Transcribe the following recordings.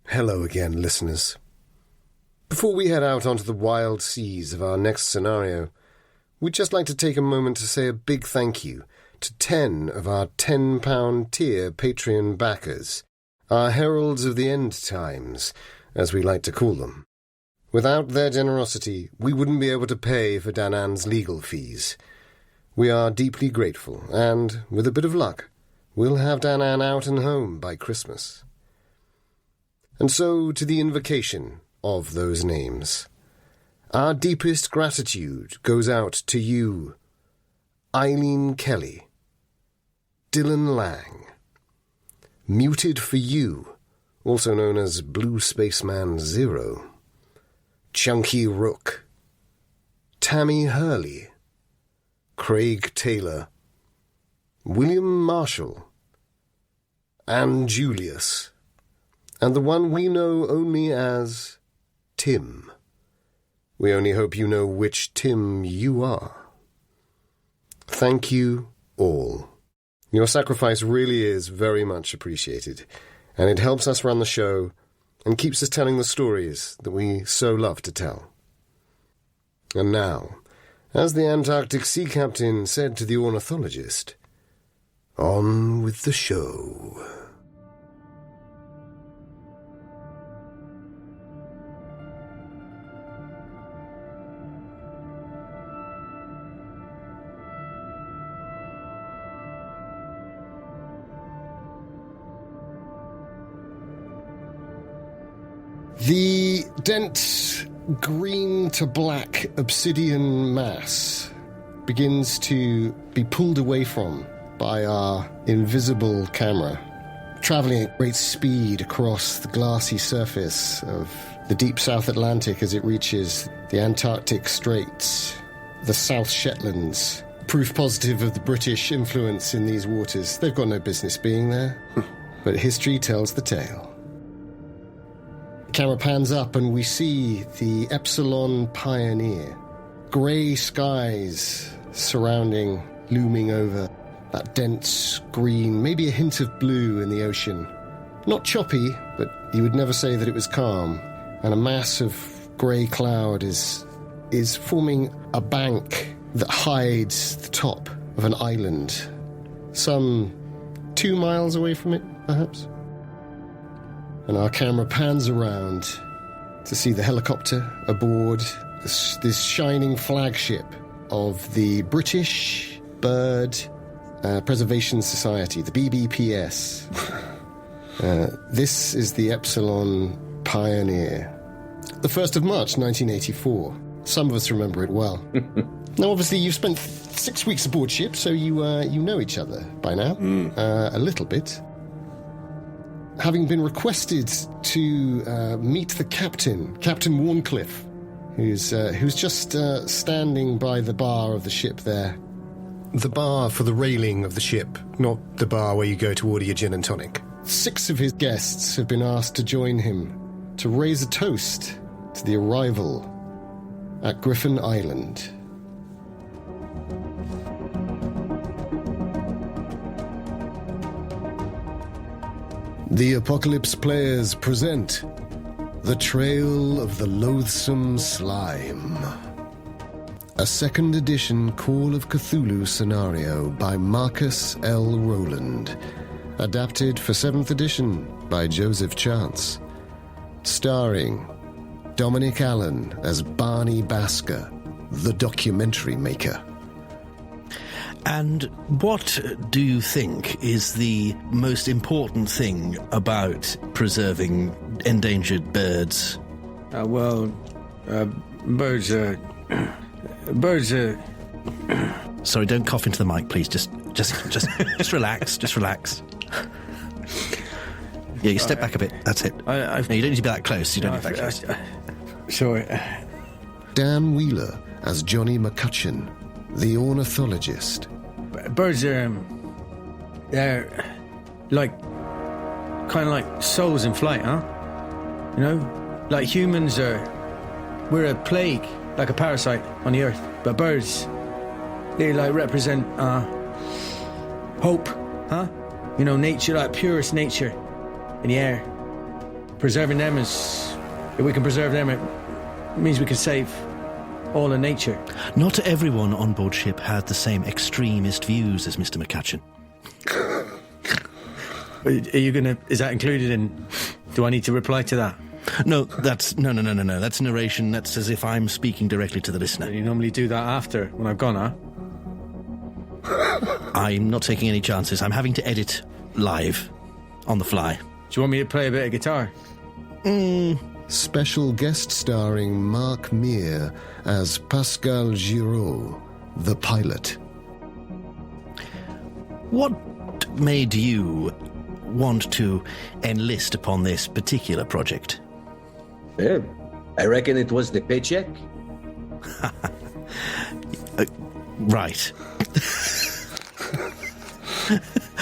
Hello again, listeners. Before we head out onto the wild seas of our next scenario, we'd just like to take a moment to say a big thank you to 10 of our £10 tier Patreon backers, our heralds of the end times, as we like to call them. Without their generosity, we wouldn't be able to pay for Danann's legal fees. We are deeply grateful, and, with a bit of luck, we'll have Danann out and home by Christmas. And so to the invocation of those names. Our deepest gratitude goes out to you, Eileen Kelly, Dylan Lang, Muted for You, also known as Blue Spaceman Zero, Chunky Rook, Tammy Hurley, Craig Taylor, William Marshall, Anne Julius, and the one we know only as Tim. We only hope you know which Tim you are. Thank you all. Your sacrifice really is very much appreciated, and it helps us run the show and keeps us telling the stories that we so love to tell. And now, as the Antarctic sea captain said to the ornithologist, on with the show. The dense green to black obsidian mass begins to be pulled away from by our invisible camera, travelling at great speed across the glassy surface of the deep South Atlantic as it reaches the Antarctic Straits, the South Shetlands. Proof positive of the British influence in these waters. They've got no business being there, but history tells the tale. Camera pans up and we see the Epsilon Pioneer. Grey skies surrounding, looming over that dense green, maybe a hint of blue in the ocean. Not choppy, but you would never say that it was calm. And a mass of grey cloud is forming a bank that hides the top of an island. Some 2 miles away from it, perhaps. And our camera pans around to see the helicopter aboard this shining flagship of the British Bird Preservation Society, the BBPS. This is the Epsilon Pioneer. The 1st of March, 1984. Some of us remember it well. Now, obviously, you've spent 6 weeks aboard ship, so you know each other by now. A little bit. Having been requested to meet the captain, Captain Warncliffe, who's just standing by the bar of the ship there. The bar for the railing of the ship, not the bar where you go to order your gin and tonic. 6 of his guests have been asked to join him to raise a toast to the arrival at Griffin Island. The Apocalypse Players present The Trail of the Loathsome Slime, a 2nd edition Call of Cthulhu scenario by Marcus L. Rowland, adapted for 7th edition by Joseph Chance, starring Dominic Allen as Barney Basker, the documentary maker. And what do you think is the most important thing about preserving endangered birds? Birds are... Sorry, don't cough into the mic, please. Just relax. Just relax. Yeah, you step back a bit. That's it. No, you don't need to be that close. You don't need to be that close. Sorry. Dan Wheeler as Johnny McCutcheon, the ornithologist. Birds are, they're kind of like souls in flight, huh? You know? Like humans we're a plague, like a parasite on the earth. But birds, they represent, hope, huh? You know, nature, like purest nature in the air. preserving them is... If we can preserve them, it means we can save all of nature. Not everyone on board ship had the same extremist views as Mr. McCutcheon. Are you gonna... Is that included in... Do I need to reply to that? No, that's... No. That's narration. That's as if I'm speaking directly to the listener. You normally do that after, when I've gone, huh? I'm not taking any chances. I'm having to edit live, on the fly. Do you want me to play a bit of guitar? Special guest starring Meer as Pascal Giraud, the pilot. What made you want to enlist upon this particular project? Yeah, I reckon it was the paycheck. Right.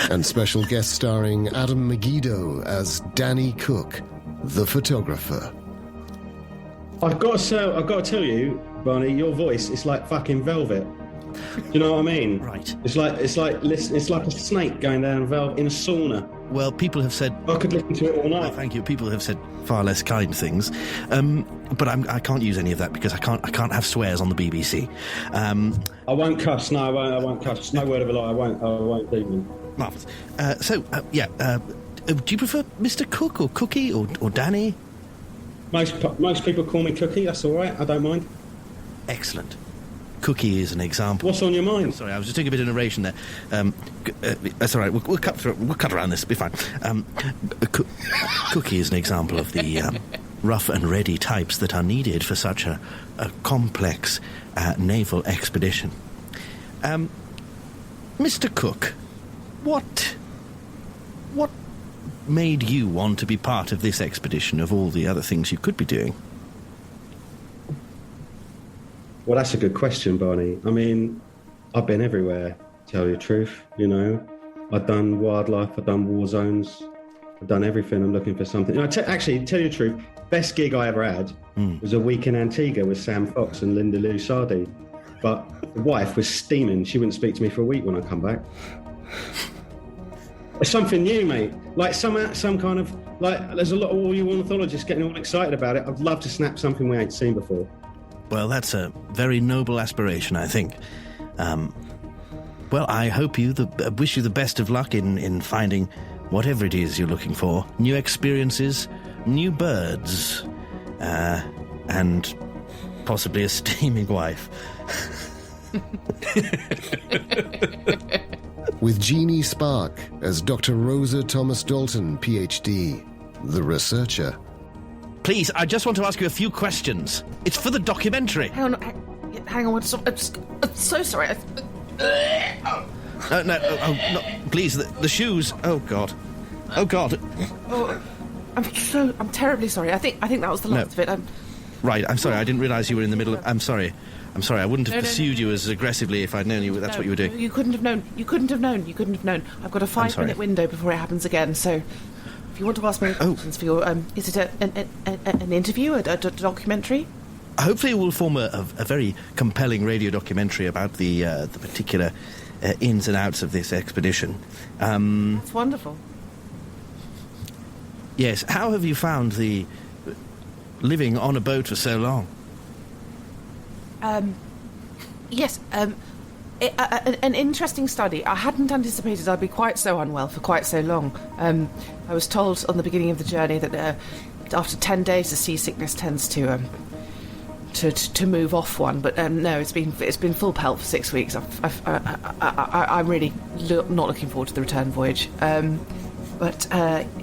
And special guest starring Adam Meggido as Danny Cook, the photographer. I've got to tell you, Barney, your voice is like fucking velvet. Do you know what I mean? Right. It's like a snake going down velvet in a sauna. Well, people have said... I could listen to it all night. Thank you. People have said far less kind things, but I can't use any of that because I can't have swears on the BBC. I won't cuss. No, I won't cuss. No word of a lie. I won't do them. Marvellous. Do you prefer Mr. Cook or Cookie or Danny? Most people call me Cookie. That's all right. I don't mind. Excellent. Cookie is an example. What's on your mind? Sorry, I was just doing a bit of narration there. That's all right. We'll cut around this. It'll be fine. Cookie is an example of the rough and ready types that are needed for such a complex naval expedition. Mr. Cook, what made you want to be part of this expedition of all the other things you could be doing? Well, that's a good question, Barney. I mean, I've been everywhere, to tell you the truth, you know. I've done wildlife, I've done war zones, I've done everything. I'm looking for something. Actually, tell you the truth, best gig I ever had was a week in Antigua with Sam Fox and Linda Lusardi. But the wife was steaming. She wouldn't speak to me for a week when I come back. It's something new, mate. Like some kind of... Like, there's a lot of all you ornithologists getting all excited about it. I'd love to snap something we ain't seen before. Well, that's a very noble aspiration, I think. Well, I hope wish you the best of luck in finding whatever it is you're looking for. New experiences, new birds, and possibly a steaming wife. With Jeany Spark as Dr. Rosa Thomas-Dalton, PhD, the researcher. Please, I just want to ask you a few questions. It's for the documentary. Hang on. I'm so sorry. No, please, the shoes. Oh, God. Oh, I'm terribly sorry. I think that was the last of it. Right, I'm sorry. I didn't realise you were in the middle of... I'm sorry. I wouldn't have pursued you as aggressively if I'd known that's what you were doing. You couldn't have known. I've got a 5-minute window before it happens again, so... If you want to ask me questions for your... is it an interview, a documentary? Hopefully it will form a very compelling radio documentary about the particular ins and outs of this expedition. That's wonderful. Yes, how have you found the living on a boat for so long? Yes, an interesting study. I hadn't anticipated I'd be quite so unwell for quite so long. I was told on the beginning of the journey that after 10 days the seasickness tends to move off one, but no, it's been full pelt for 6 weeks. I'm really not looking forward to the return voyage, but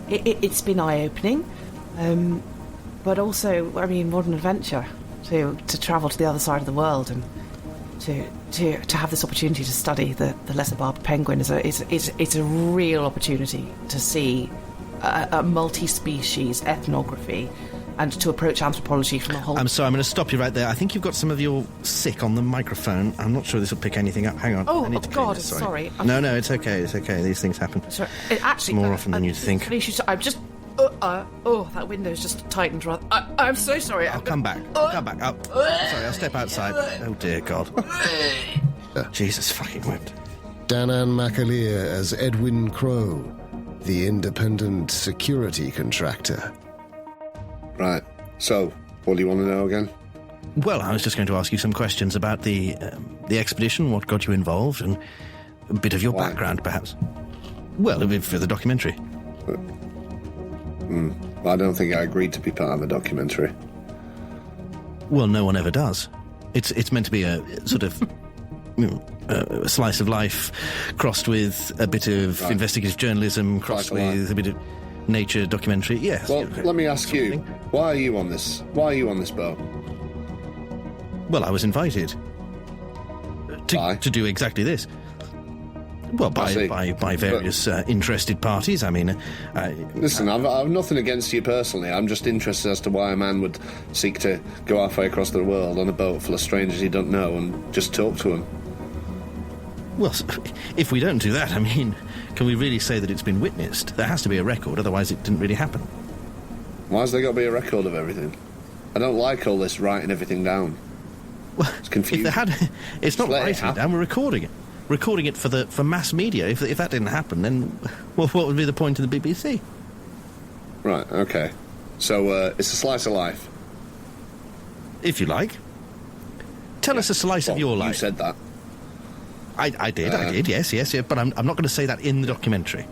it's been eye-opening, but also, I mean, what an adventure to travel to the other side of the world and to have this opportunity to study the lesser barb penguin is a real opportunity to see a multi-species ethnography and to approach anthropology from a whole... I'm sorry, I'm going to stop you right there. I think you've got some of your sick on the microphone. I'm not sure this will pick anything up. Hang on. Oh, God, this. sorry. No, it's okay. These things happen. Sorry. Actually, more often than you'd think. I'm just... that window's just tightened rather... I'm so sorry. I'll come back. Sorry, I'll step outside. Oh, dear God. Jesus fucking wind. Danann McAleer as Edwin Crowe, the independent security contractor. Right. So, what do you want to know again? Well, I was just going to ask you some questions about the expedition, what got you involved, and a bit of your background, perhaps. Well, for the documentary. I don't think I agreed to be part of a documentary. Well, no one ever does. It's meant to be a sort of a slice of life crossed with a bit of investigative journalism, crossed with a bit of nature documentary. Yes. Well, let me ask you, why are you on this? Why are you on this boat? Well, I was invited to do exactly this. Well, by various interested parties. I mean, listen, I've nothing against you personally. I'm just interested as to why a man would seek to go halfway across the world on a boat full of strangers he don't know and just talk to them. Well, if we don't do that, I mean, can we really say that it's been witnessed? There has to be a record, otherwise it didn't really happen. Why's there got to be a record of everything? I don't like all this writing everything down. Well, it's confusing. It's not writing it down, we're recording it. Recording it for mass media. If that didn't happen, then what would be the point of the BBC? Right, okay. So, it's a slice of life. If you like. Tell us a slice of your life. You said that. I did, yes, but I'm not going to say that in the documentary.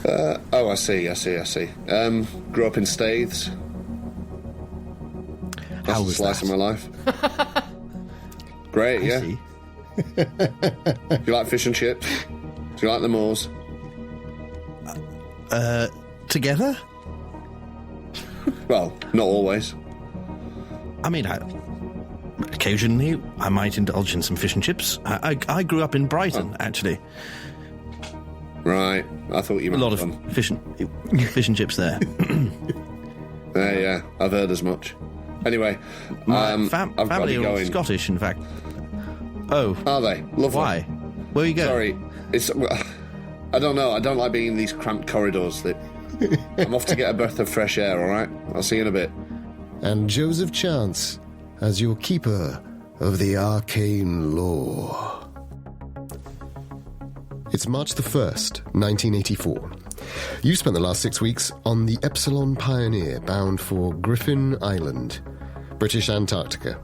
I see. Grew up in Staithes. That's a slice of my life. Great, yeah. See. Do you like fish and chips? Do you like the Moors? Together? Well, not always. I mean, occasionally I might indulge in some fish and chips. I grew up in Brighton, actually. Right, I thought you meant a lot of fish and chips there. Yeah, I've heard as much. Anyway, my family are Scottish, in fact. Oh. Are they? Lovely. Why? Where are you going? Sorry. I don't know. I don't like being in these cramped corridors. I'm off to get a breath of fresh air, all right? I'll see you in a bit. And Joseph Chance as your keeper of the arcane lore. It's March the 1st, 1984. You spent the last 6 weeks on the Epsilon Pioneer bound for Griffin Island, British Antarctica.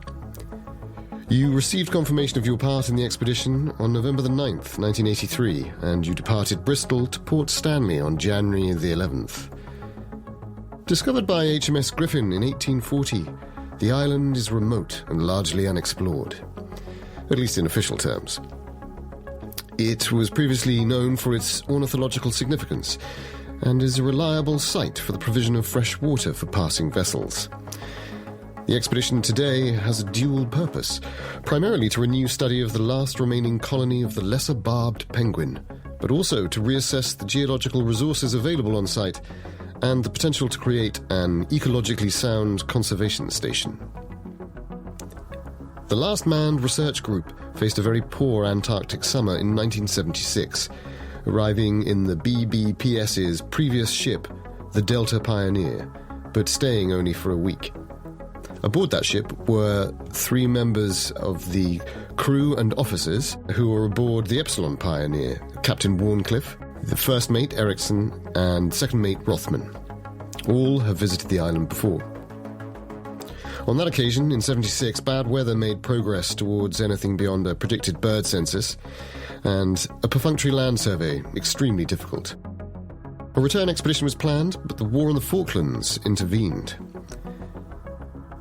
You received confirmation of your part in the expedition on November the 9th, 1983, and you departed Bristol to Port Stanley on January the 11th. Discovered by HMS Griffin in 1840, the island is remote and largely unexplored, at least in official terms. It was previously known for its ornithological significance and is a reliable site for the provision of fresh water for passing vessels. The expedition today has a dual purpose, primarily to renew study of the last remaining colony of the lesser barbed penguin, but also to reassess the geological resources available on site and the potential to create an ecologically sound conservation station. The last manned research group faced a very poor Antarctic summer in 1976, arriving in the BBPS's previous ship, the Delta Pioneer, but staying only for a week. Aboard that ship were 3 members of the crew and officers who were aboard the Epsilon Pioneer, Captain Warncliffe, the first mate Ericsson, and second mate Rothman. All have visited the island before. On that occasion, in 76, bad weather made progress towards anything beyond a predicted bird census, and a perfunctory land survey extremely difficult. A return expedition was planned, but the war on the Falklands intervened.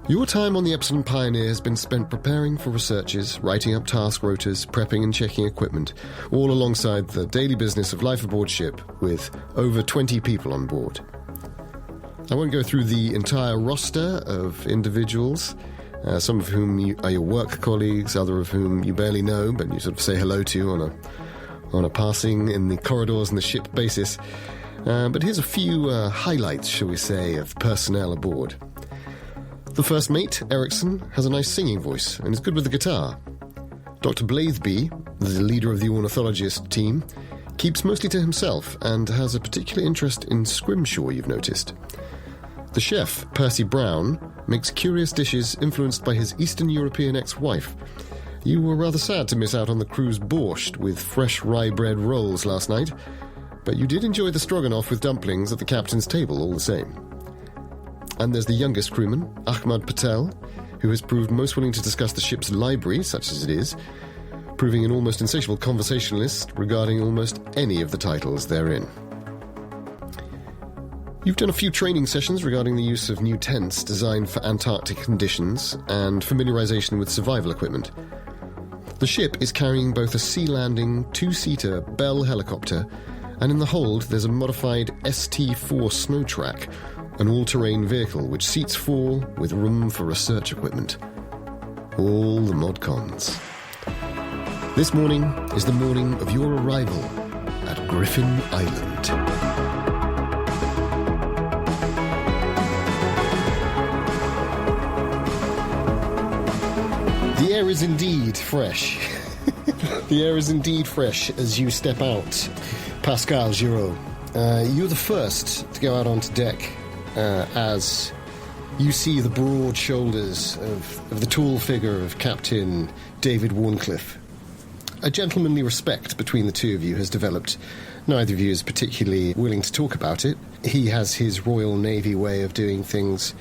Your time on the Epsilon Pioneer has been spent preparing for researches, writing up task rotas, prepping and checking equipment, all alongside the daily business of life aboard ship with over 20 people on board. I won't go through the entire roster of individuals, some of whom are your work colleagues, other of whom you barely know, but you sort of say hello to on a passing in the corridors and the ship basis. But here's a few highlights, shall we say, of personnel aboard. The first mate, Ericsson, has a nice singing voice and is good with the guitar. Dr. Blatheby, the leader of the ornithologist team, keeps mostly to himself and has a particular interest in scrimshaw, you've noticed. The chef, Percy Brown, makes curious dishes influenced by his Eastern European ex-wife. You were rather sad to miss out on the crew's borscht with fresh rye bread rolls last night, but you did enjoy the stroganoff with dumplings at the captain's table all the same. And there's the youngest crewman, Ahmad Patel, who has proved most willing to discuss the ship's library, such as it is, proving an almost insatiable conversationalist regarding almost any of the titles therein. You've done a few training sessions regarding the use of new tents designed for Antarctic conditions and familiarization with survival equipment. The ship is carrying both a sea-landing, two-seater Bell helicopter, and in the hold there's a modified ST-4 snow track, an all-terrain vehicle which seats 4 with room for research equipment. All the mod cons. This morning is the morning of your arrival at Griffin Island. The air is indeed fresh. The air is indeed fresh as you step out. Pascal, Giraud, you're the first to go out onto deck as you see the broad shoulders of the tall figure of Captain David Warncliffe. A gentlemanly respect between the two of you has developed. Neither of you is particularly willing to talk about it. He has his Royal Navy way of doing things.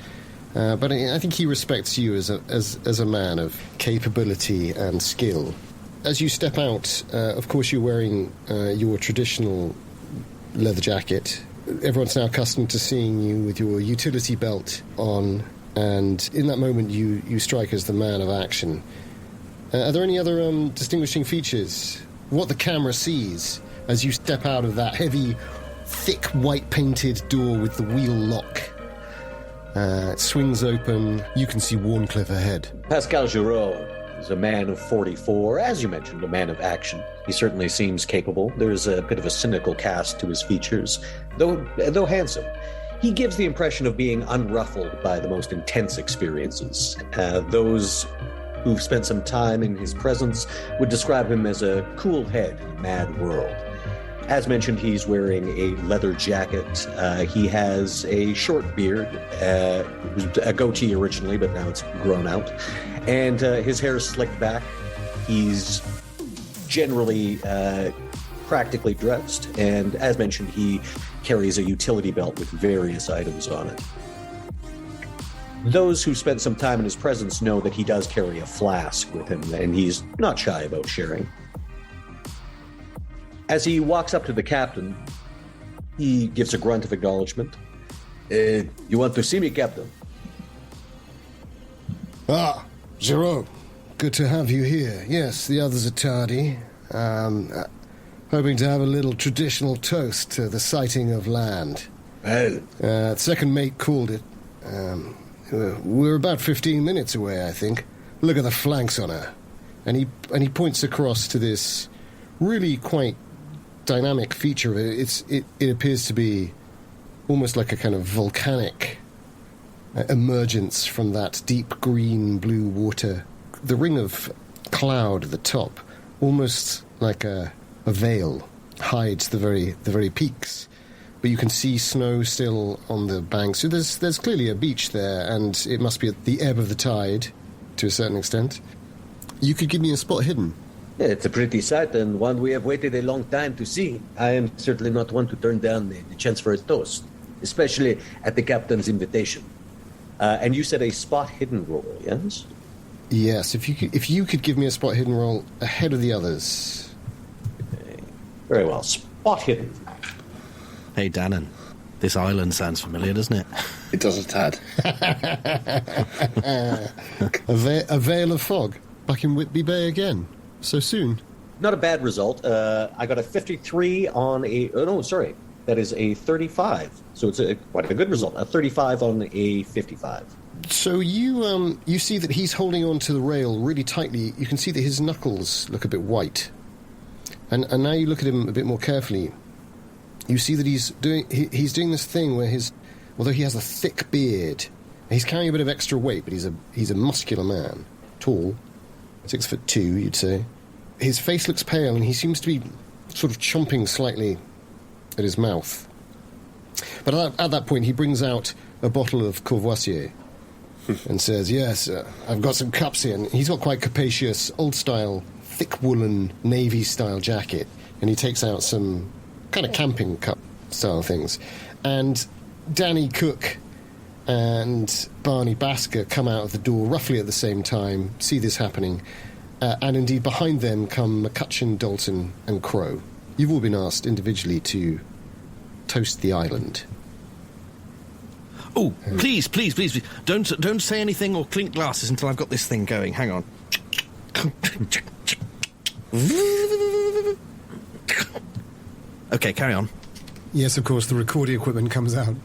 But I think he respects you as a man of capability and skill. As you step out, of course you're wearing your traditional leather jacket. Everyone's now accustomed to seeing you with your utility belt on, and in that moment you strike as the man of action. Are there any other distinguishing features? What the camera sees as you step out of that heavy, thick, white-painted door with the wheel lock? It swings open. You can see Warncliffe ahead. Pascal Giraud is a man of 44, as you mentioned, a man of action. He certainly seems capable. There's a bit of a cynical cast to his features, though handsome. He gives the impression of being unruffled by the most intense experiences. Those who've spent some time in his presence would describe him as a cool head in a mad world. As mentioned, he's wearing a leather jacket. He has a short beard. It was a goatee originally, but now it's grown out. And his hair is slicked back. He's generally practically dressed. And as mentioned, he carries a utility belt with various items on it. Those who spent some time in his presence know that he does carry a flask with him, and he's not shy about sharing. As he walks up to the captain, he gives a grunt of acknowledgement. You want to see me, Captain? Ah, Giraud. Good to have you here. Yes, the others are tardy. Hoping to have a little traditional toast to the sighting of land. Well, second mate called it. We're about 15 minutes away, I think. Look at the flanks on her. And he points across to this really quite dynamic feature of it. It appears to be almost like a kind of volcanic emergence from that deep green blue water. The ring of cloud at the top, almost like a veil, hides the very peaks. But you can see snow still on the banks. So there's clearly a beach there, and it must be at the ebb of the tide to a certain extent. You could give me a spot hidden. it's a pretty sight, and one we have waited a long time to see. I am certainly not one to turn down the chance for a toast, especially at the captain's invitation. And you said a spot hidden roll, yes? Yes, if you could give me a spot hidden roll ahead of the others. Okay. Very well. Spot hidden. Hey, Danann, this island sounds familiar, doesn't it? It does a tad. A veil of fog. Back in Whitby Bay again. So soon. Not a bad result. I got a 53 on a... Oh, no, sorry. That is a 35. So it's quite a good result. A 35 on a 55. So you see that he's holding on to the rail really tightly. You can see that his knuckles look a bit white. And now you look at him a bit more carefully. You see that he's doing this thing where although he has a thick beard, he's carrying a bit of extra weight, but he's a muscular man, tall, 6'2", you'd say. His face looks pale, and he seems to be sort of chomping slightly at his mouth. But at that point, he brings out a bottle of Courvoisier and says, "Yes, I've got some cups here." And he's got quite capacious, old-style, thick woolen, navy-style jacket, and he takes out some kind of camping cup-style things. And Danny Cook and Barney Basker come out of the door roughly at the same time, see this happening, and indeed behind them come McCutcheon, Dalton, and Crowe. You've all been asked individually to toast the island. Oh, please, don't say anything or clink glasses until I've got this thing going. Hang on. Okay, carry on. Yes, of course, the recording equipment comes out.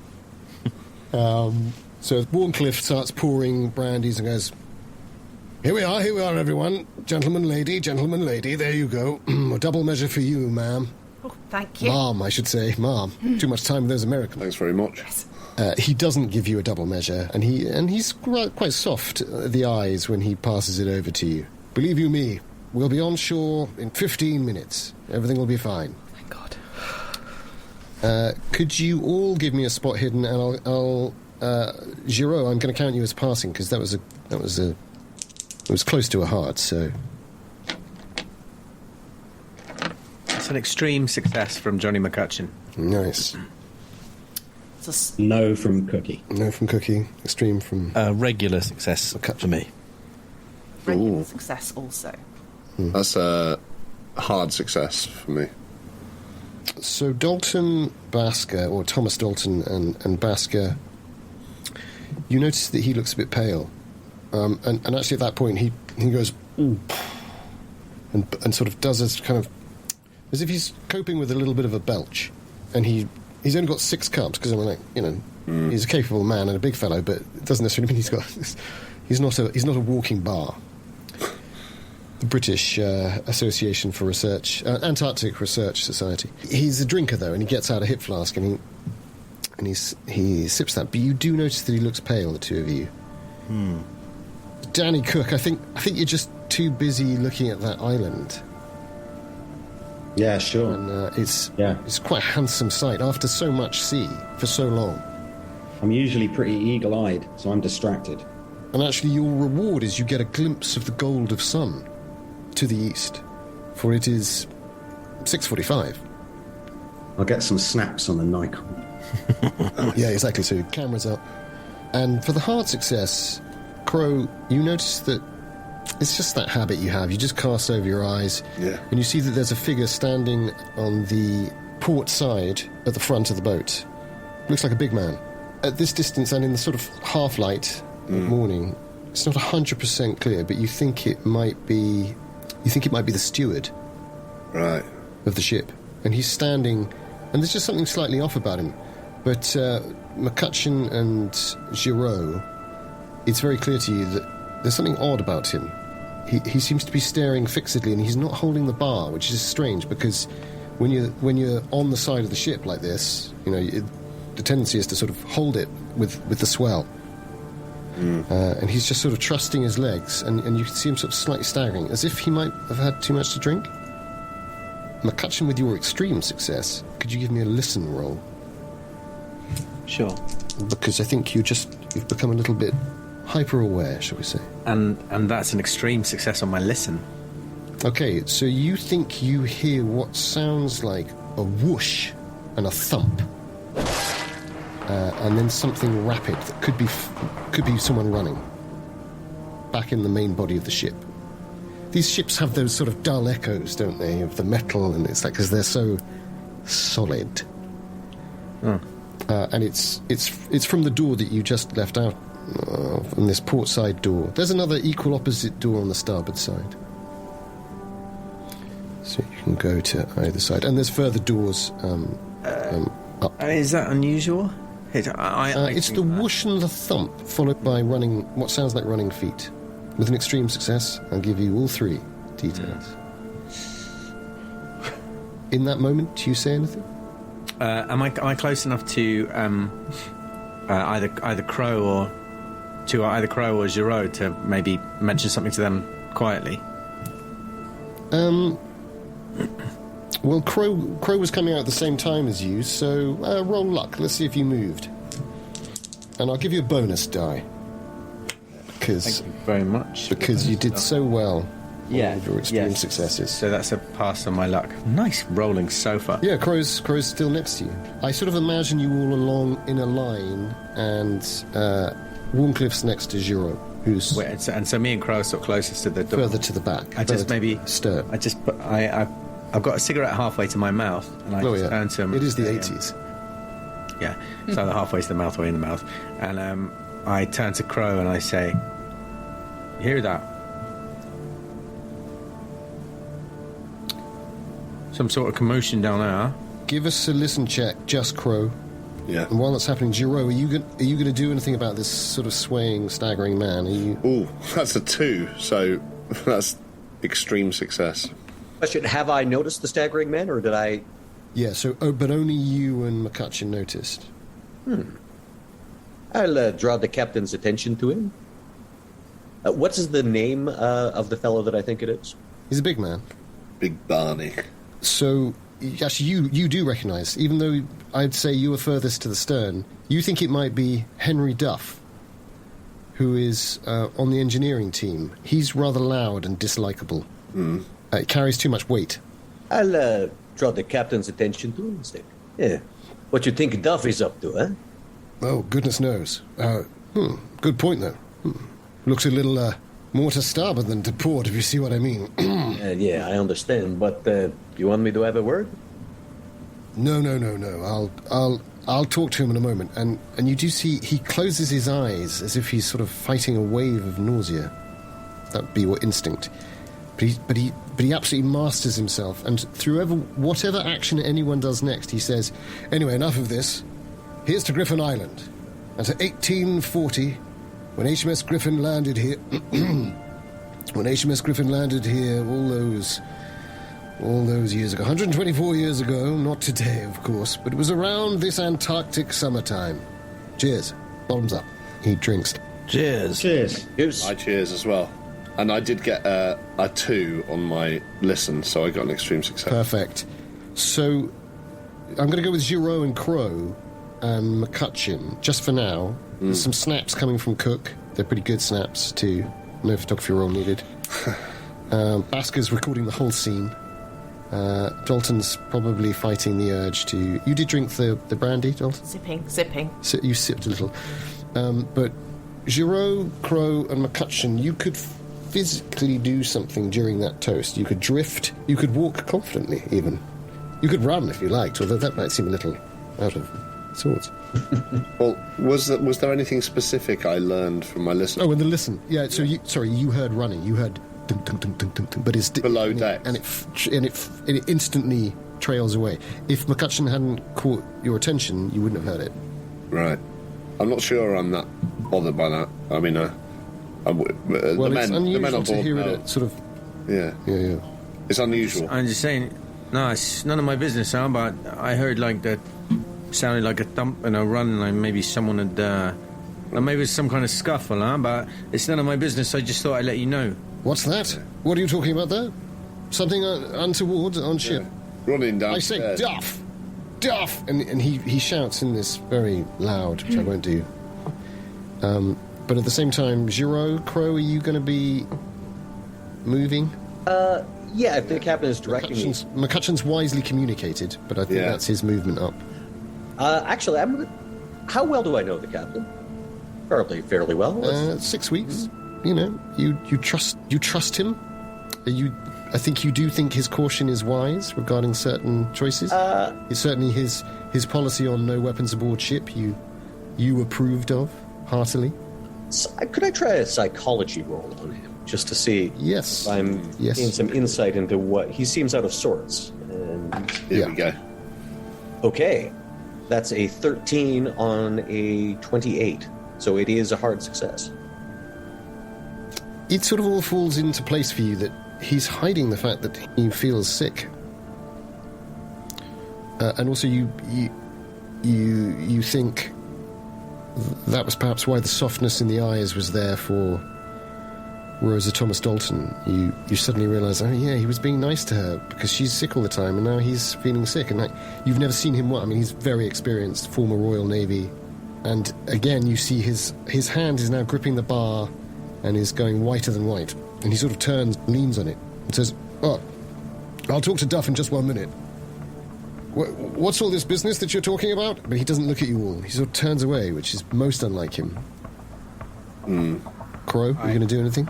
So Warncliffe starts pouring brandies and goes, here we are, everyone. Gentleman, lady, there you go. A double measure for you, ma'am. Oh, thank you. Ma'am, I should say, ma'am. Too much time with those Americans. Thanks very much. Yes. He doesn't give you a double measure, and he's quite soft at the eyes when he passes it over to you. Believe you me, we'll be on shore in 15 minutes. Everything will be fine. Thank God. Could you all give me a spot hidden, and I'll Giraud, I'm going to count you as passing, because it was close to a heart, so... It's an extreme success from Johnny McCutcheon. Nice. No from Cookie. No from Cookie. Extreme from... regular success for me. Regular success also. That's a hard success for me. So Dalton, Basker, or Thomas-Dalton and Basker, you notice that he looks a bit pale. And actually at that point he goes, ooh, and sort of does as kind of, as if he's coping with a little bit of a belch. And he's only got 6 cups, because he's a capable man and a big fellow, but it doesn't necessarily mean he's not a walking bar. The British Association for Research, Antarctic Research Society. He's a drinker though, and he gets out a hip flask and he sips that. But you do notice that he looks pale, the two of you. Danny Cook, I think you're just too busy looking at that island. Yeah, sure. And it's quite a handsome sight after so much sea for so long. I'm usually pretty eagle-eyed, so I'm distracted. And actually your reward is you get a glimpse of the gold of sun to the east, for it is 6:45. I'll get some snaps on the Nikon. Yeah, exactly, so camera's up. And for the hard success, Crowe, you notice that it's just that habit you have. You just cast over your eyes, and you see that there's a figure standing on the port side at the front of the boat. Looks like a big man. At this distance and in the sort of half-light of morning, it's not 100% clear, but you think it might be the steward, Right. of the ship. And he's standing, and there's just something slightly off about him. But McCutcheon and Giraud, it's very clear to you that there's something odd about him. He seems to be staring fixedly, and he's not holding the bar, which is strange, because when you're on the side of the ship like this, the tendency is to sort of hold it with the swell. And he's just sort of trusting his legs, and you can see him sort of slightly staggering, as if he might have had too much to drink. McCutcheon, with your extreme success, could you give me a listen roll? Sure. Because I think you've become a little bit hyper-aware, shall we say. And that's an extreme success on my listen. Okay, so you think you hear what sounds like a whoosh and a thump, and then something rapid that could be someone running back in the main body of the ship. These ships have those sort of dull echoes, don't they, of the metal, and it's like because they're so solid. And it's from the door that you just left out, from this port side door. There's another equal opposite door on the starboard side, so you can go to either side. And there's further doors up. Is that unusual? It's the whoosh and the thump, followed by what sounds like running feet. With an extreme success, I'll give you all 3 details. In that moment, do you say anything? Am I close enough to either Crowe or Giraud to maybe mention something to them quietly? Well, Crowe was coming out at the same time as you, so roll luck. Let's see if you moved. And I'll give you a bonus die. Thank you very much. Because you did so well. all of your extreme yes. successes. So that's a pass on my luck. Nice rolling so far. Yeah, Crowe's still next to you. I sort of imagine you all along in a line, and Warncliffe's next to Giraud, who's And so me and Crowe are sort of closest to the door. further to the back. I just maybe stern. I just put I've got a cigarette halfway to my mouth, and I just turn to him. It is the 80s. Yeah, so either halfway to the mouth or in the mouth, and I turn to Crowe and I say, "You hear that? Some sort of commotion down there." Give us a listen check, just Crowe. Yeah. And while that's happening, Giraud, are you going to do anything about this sort of swaying, staggering man? Are you? Ooh, that's a 2, so that's extreme success. Question, have I noticed the staggering man, or did I... Yeah, so, but only you and McCutcheon noticed. I'll draw the captain's attention to him. What is the name of the fellow that I think it is? He's a big man. Big Barney. So, actually, you do recognise, even though I'd say you were furthest to the stern, you think it might be Henry Duff, who is on the engineering team. He's rather loud and dislikable. It carries too much weight. I'll draw the captain's attention to him instead. Yeah. What you think Duff is up to, eh? Oh, goodness knows. Good point, though. Looks a little more to starboard than to port, if you see what I mean. Yeah, I understand, but you want me to have a word? No. I'll talk to him in a moment. And you do see he closes his eyes as if he's sort of fighting a wave of nausea. That'd be your instinct. But he absolutely masters himself, and through whatever action anyone does next, he says, "Anyway, enough of this. Here's to Griffin Island, and to 1840, when HMS Griffin landed here. When HMS Griffin landed here, all those years ago, 124 years ago, not today, of course, but it was around this Antarctic summertime. Cheers. Bottoms up." He drinks. Cheers. Cheers. I cheers as well. And I did get a 2 on my listen, so I got an extreme success. Perfect. So, I'm going to go with Giraud and Crowe and McCutcheon, just for now. There's some snaps coming from Cook. They're pretty good snaps, too. No photography roll needed. Basker's recording the whole scene. Dalton's probably fighting the urge to... You did drink the brandy, Dalton? Sipping. So you sipped a little. But Giraud, Crowe and McCutcheon, you could physically do something during that toast. You could drift. You could walk confidently, even. You could run if you liked, although that might seem a little out of sorts. Well, was there anything specific I learned from my listen? Oh, and the listen. Yeah, so you heard running. You heard dun, dun, dun, dun, dun, dun, but it's below deck, and it instantly trails away. If McCutcheon hadn't caught your attention, you wouldn't have heard it. Right. I'm not sure I'm that bothered by that. I mean, well, it's unusual to hear it at sort of... Yeah. It's unusual. I'm just saying, no, it's none of my business, huh? But I heard like that sounded like a thump and a run, like maybe someone had, like maybe it's some kind of scuffle, huh? But it's none of my business. I just thought I'd let you know. What's that? What are you talking about there? Something untoward on ship? Yeah. Running down. I say, Duff! And he shouts in this very loud, which I won't do. But at the same time, Giraud, Crowe, are you going to be moving? Yeah, if the captain is directing me. McCutcheon's wisely communicated, but I think that's his movement up. Actually, how well do I know the captain? Probably fairly well. 6 weeks. You know, you trust him. I think you do think his caution is wise regarding certain choices. It's certainly his policy on no weapons aboard ship. You approved of heartily. Could I try a psychology roll on him just to see? Yes. If I'm getting some insight into what he seems out of sorts. And here we go. Okay, that's a 13 on a 28, so it is a hard success. It sort of all falls into place for you that he's hiding the fact that he feels sick, and also you think that was perhaps why the softness in the eyes was there for Rosa Thomas-Dalton. You suddenly realise, oh yeah, he was being nice to her because she's sick all the time, and now he's feeling sick, and you've never seen him. I mean, he's very experienced, former Royal Navy, and again you see his hand is now gripping the bar. and is going whiter than white. And he sort of turns, leans on it, and says, "Oh, I'll talk to Duff in just 1 minute. What's all this business that you're talking about?" But he doesn't look at you all. He sort of turns away, which is most unlike him. Crowe, are you going to do anything?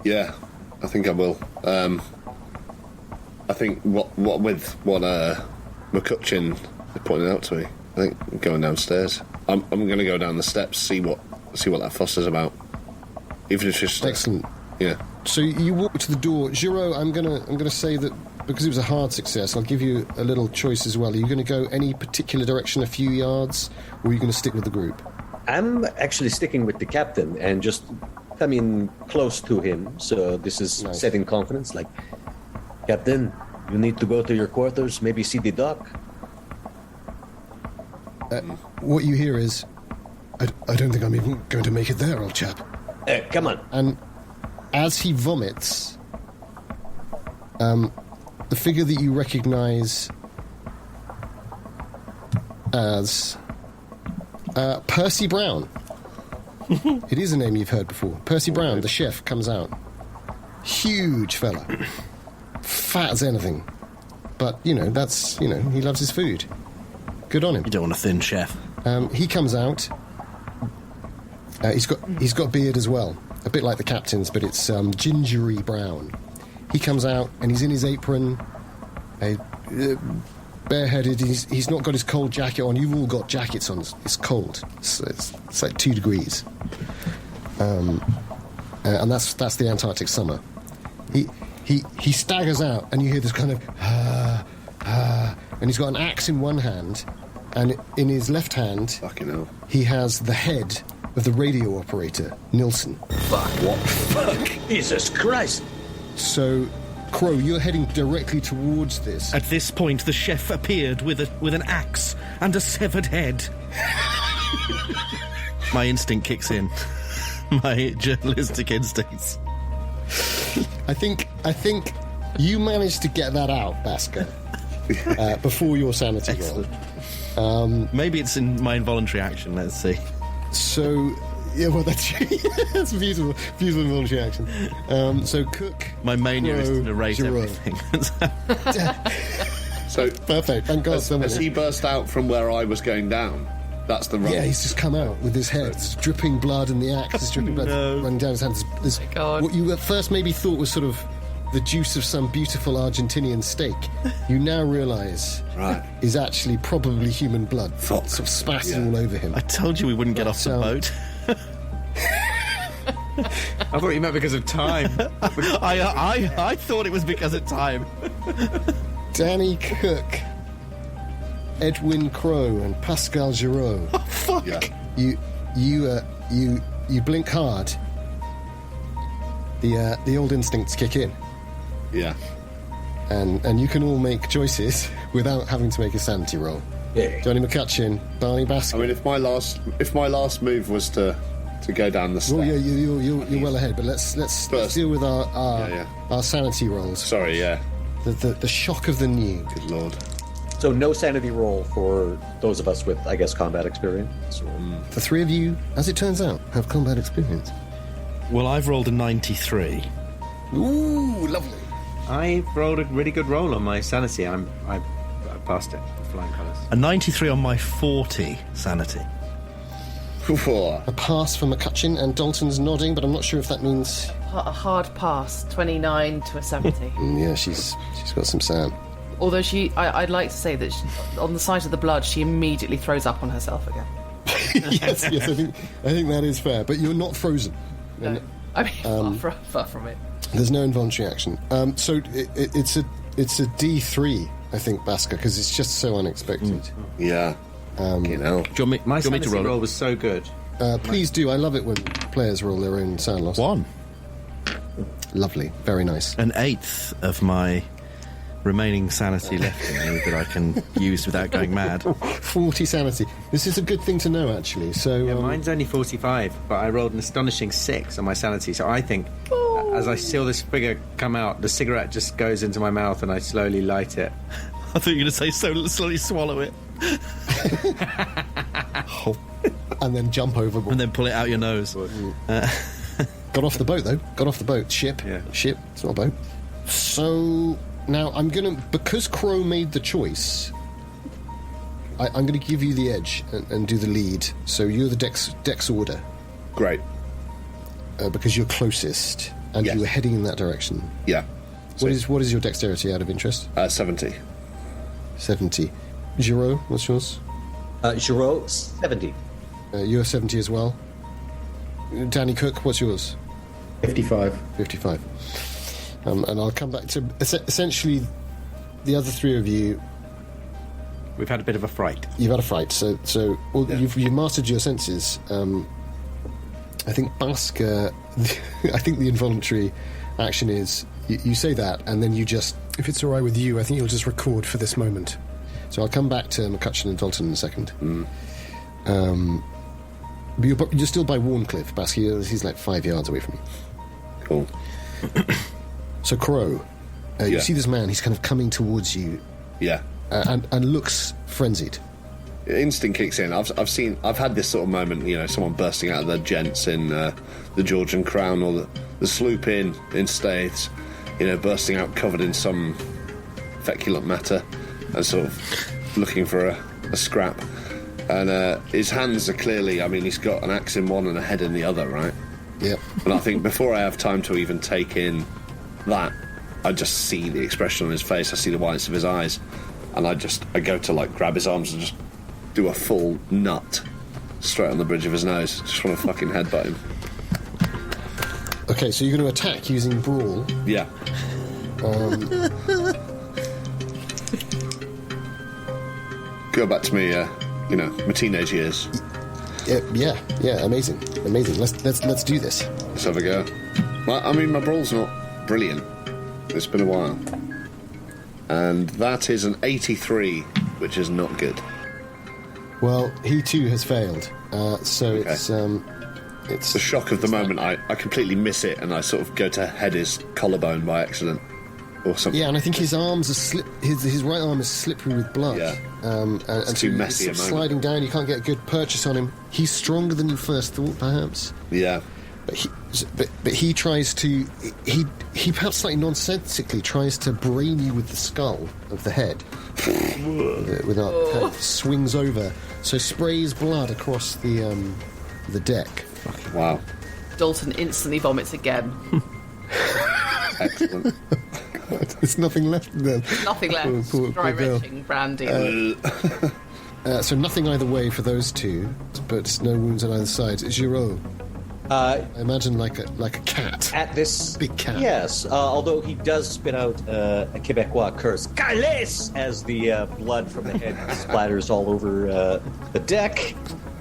Yeah, I think I will. I think what McCutcheon pointed out to me, I think going downstairs. I'm going to go down the steps, see what that fuss is about. Even if it's just excellent. Yeah. So you walk to the door. Giraud, I'm gonna say that because it was a hard success, I'll give you a little choice as well. Are you going to go any particular direction, a few yards, or are you going to stick with the group? I'm actually sticking with the captain and just coming close to him. So this is nice. setting confidence. Like, Captain, you need to go to your quarters, maybe see the dock. What you hear is, I don't think I'm even going to make it there, old chap. Come on. And as he vomits, the figure that you recognise as Percy Brown. It is a name you've heard before. Percy Brown, the chef, comes out. Huge fella. Fat as anything. But, he loves his food. Good on him. You don't want a thin chef. He comes out. He's got beard as well. A bit like the captain's, but it's gingery brown. He comes out, and he's in his apron, bareheaded. He's not got his cold jacket on. You've all got jackets on. It's cold. It's like 2 degrees. And that's the Antarctic summer. He staggers out, and you hear this kind of and he's got an axe in one hand, and in his left hand, fucking hell, he has the head of the radio operator, Nilsson. Fuck. What? Fuck. Jesus Christ. So, Crowe, you're heading directly towards this. At this point, the chef appeared with an axe and a severed head. My instinct kicks in. My journalistic instincts. I think you managed to get that out, Basker, before your sanity roll. Maybe it's in my involuntary action, let's see. So, yeah, well, that's a beautiful involuntary action. So, Cook... My mania is to narrate Giraud. everything. So perfect, thank God. Has he burst out from where I was going down? That's the run. Yeah, he's just come out with his head. It's dripping blood, and the axe is dripping blood running down his hands. What you at first maybe thought was sort of the juice of some beautiful Argentinian steak, you now realise is actually probably human blood. Sort of spattered all over him. I told you we wouldn't get off the boat. I thought you meant because of time. I thought it was because of time. Danny Cook, Edwin Crowe, and Pascal Giraud. Oh, fuck! Yeah. You blink hard. The old instincts kick in. Yeah. And you can all make choices without having to make a sanity roll. Yeah. Johnny McCutcheon, Barney Basker. I mean, if my last move was to go down the steps. Well, yeah, you're well ahead, but let's deal with our sanity rolls. Sorry, yeah. The shock of the new. Good lord. So no sanity roll for those of us with, I guess, combat experience? The three of you, as it turns out, have combat experience. Well, I've rolled a 93. Ooh, lovely. I rolled a really good roll on my sanity. I passed it, the flying colours. A 93 on my 40 sanity. A pass for McCutcheon, and Dalton's nodding, but I'm not sure if that means... A hard pass, 29 to a 70. Yeah, she's got some sand. Although I'd like to say that on the sight of the blood, she immediately throws up on herself again. yes, I think that is fair. But you're not frozen. No, I mean, far from it. There's no involuntary action. So it's a D3, I think, Basker, because it's just so unexpected. Yeah. My sanity roll was so good. Please do. I love it when players roll their own sound loss. 1. Lovely. Very nice. An 1/8 of my remaining sanity left in me that I can use without going mad. 40 sanity. This is a good thing to know, actually. So Yeah, mine's only 45, but I rolled an astonishing 6 on my sanity. So I think, as I see this figure come out, the cigarette just goes into my mouth and I slowly light it. I thought you were going to say slowly swallow it. and then jump overboard. And then pull it out your nose. Got off the boat, though. Got off the boat. Ship. Yeah. Ship. It's not a boat. So, now I'm going to... Because Crowe made the choice, I'm going to give you the edge and do the lead. So you're the Dex order. Great. Because you're closest, and Yes. you were heading in that direction. Yeah. What is your dexterity out of interest? 70. 70. Giraud, what's yours? Giraud, 70. You're 70 as well. Danny Cook, what's yours? 55. 55. And I'll come back to... Essentially, the other three of you... We've had a bit of a fright. You've had a fright, so you've mastered your senses. I think Basker... I think the involuntary action is... You say that, and then you just... If it's all right with you, I think you'll just record for this moment. So I'll come back to McCutcheon and Dalton in a second. But you're still by Warncliffe, Basker. He's like 5 yards away from you. Cool. So Crowe, you see this man, he's kind of coming towards you Yeah. and looks frenzied. Instinct kicks in. I've had this sort of moment, someone bursting out of their gents in the Georgian Crown or the sloop in Staithes, bursting out covered in some feculent matter and sort of looking for a scrap. And his hands are clearly, he's got an axe in one and a head in the other, right? Yep. And I think before I have time to even take in that, I just see the expression on his face, I see the whites of his eyes, and I go to grab his arms and just do a full nut straight on the bridge of his nose. Just want to fucking headbutt him. Okay, so you're going to attack using Brawl. Yeah. Go back to me, my teenage years. Yeah, amazing. Let's do this. Let's have a go. My brawl's not brilliant. It's been a while. And that is an 83, which is not good. Well, he too has failed. So Okay. it's The shock of the moment, I completely miss it, and I sort of go to head his collarbone by accident, or something. Yeah, and I think his arms are his right arm is slippery with blood. Yeah. And too so messy a he's moment. sliding down. You can't get a good purchase on him. He's stronger than you first thought, perhaps. Yeah. But he tries to he perhaps slightly nonsensically tries to brain you with the skull of the head. Without kind of swings over, so sprays blood across the deck. Wow. Dalton instantly vomits again. Excellent. There's nothing left then. Nothing left. Poor Dry girl. retching, brandy. So nothing either way for those two, but no wounds on either side. Giraud, I imagine like a cat. At this... Big cat. Yes, although he does spit out a Quebecois curse, Calais, as the blood from the head splatters all over the deck.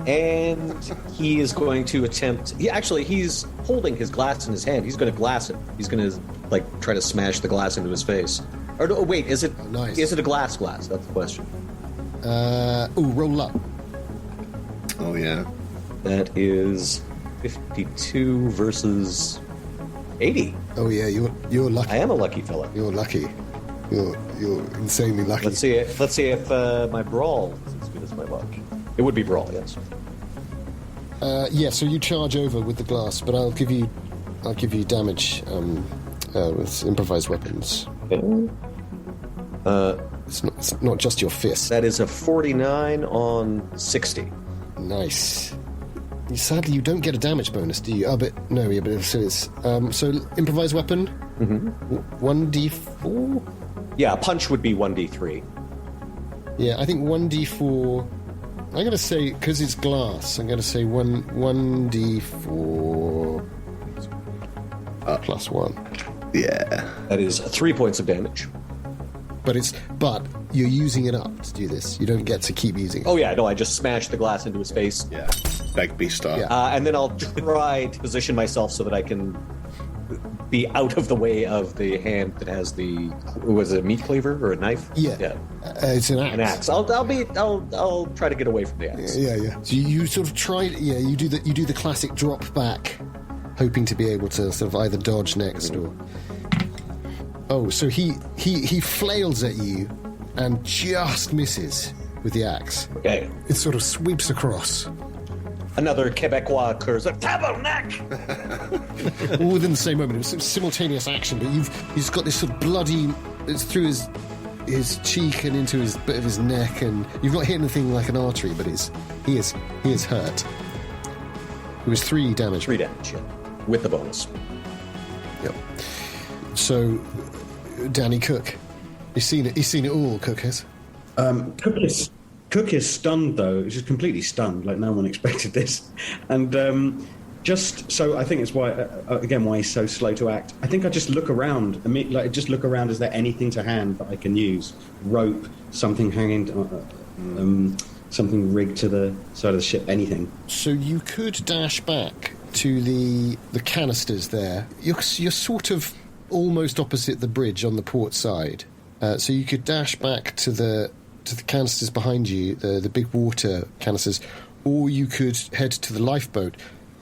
And he is going to attempt... He's holding his glass in his hand. He's going to glass it. He's going to, try to smash the glass into his face. Or no, wait, is it... Nice. Is it a glass? That's the question. Roll up. Oh, yeah. That is 52 versus 80. Oh yeah, you're lucky. I am a lucky fella. You're lucky. You're insanely lucky. Let's see if my brawl is as good as my luck. It would be brawl, yes. Yeah, so you charge over with the glass, but I'll give you damage with improvised weapons. It's not just your fist. That is a 49 on 60. Nice. Sadly, you don't get a damage bonus, do you? But so it's so improvised weapon. 1d4. Yeah, punch would be 1d3. Yeah, I think 1d4. I'm going to say, because it's glass, I'm going to say 1d4 plus 1. Yeah. That is 3 points of damage. But you're using it up to do this. You don't get to keep using it. Oh yeah, no, I just smashed the glass into his face. Yeah. Begbie style. Yeah. And then I'll try to position myself so that I can be out of the way of the hand that has was it a meat cleaver or a knife? Yeah. It's an axe. An axe. I'll try to get away from the axe. Yeah. So you sort of try. Yeah, you do the classic drop back, hoping to be able to sort of either dodge next or. Oh, so he flails at you, and just misses with the axe. Okay. It sort of sweeps across. Another Quebecois occurs. A tabernacle! All within the same moment. It was simultaneous action, but he's got this sort of bloody... It's through his cheek and into his bit of his neck, and you've not hit anything like an artery, but he is hurt. It was 3 damage. 3 damage, yeah. With the bonus. Yep. So, Danny Cook. He's seen it all, Cook has. Cook is stunned, though. He's just completely stunned, like no one expected this. And just so I think it's why, again, why he's so slow to act. I think I just look around. Just look around. Is there anything to hand that I can use? Rope, something hanging, something rigged to the side of the ship, anything. So you could dash back to the canisters there. You're sort of almost opposite the bridge on the port side. So you could dash back to the canisters behind you, the big water canisters, or you could head to the lifeboat.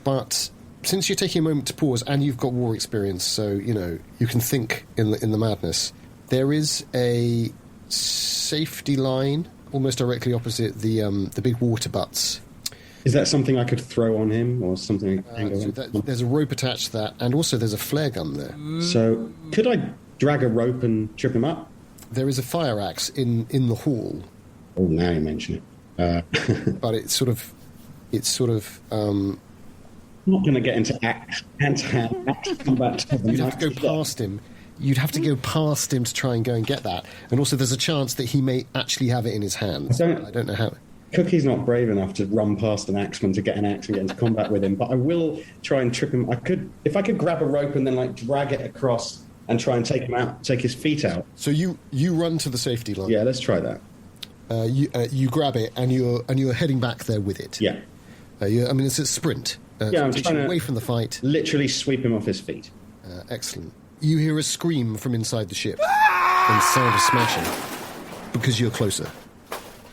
But since you're taking a moment to pause and you've got war experience, so you can think in the madness. There is a safety line almost directly opposite the big water butts. Is that something I could throw on him, or something? There's a rope attached to that, and also there's a flare gun there. So could I drag a rope and trip him up? There is a fire axe in the hall. Oh, now you mention it. But it's sort of. I'm not going to get into hand-to-hand combat. You'd have to go past him. You'd have to go past him to try and go and get that. And also, there's a chance that he may actually have it in his hands. I don't know how. Cookie's not brave enough to run past an axeman to get an axe and get into combat with him. But I will try and trip him. If I could grab a rope and then drag it across and try and take him out, take his feet out. So you run to the safety line. Yeah, let's try that. You grab it and you're heading back there with it. Yeah. It's a sprint. I'm trying to away from the fight. Literally sweep him off his feet. Excellent. You hear a scream from inside the ship and sound of smashing because you're closer.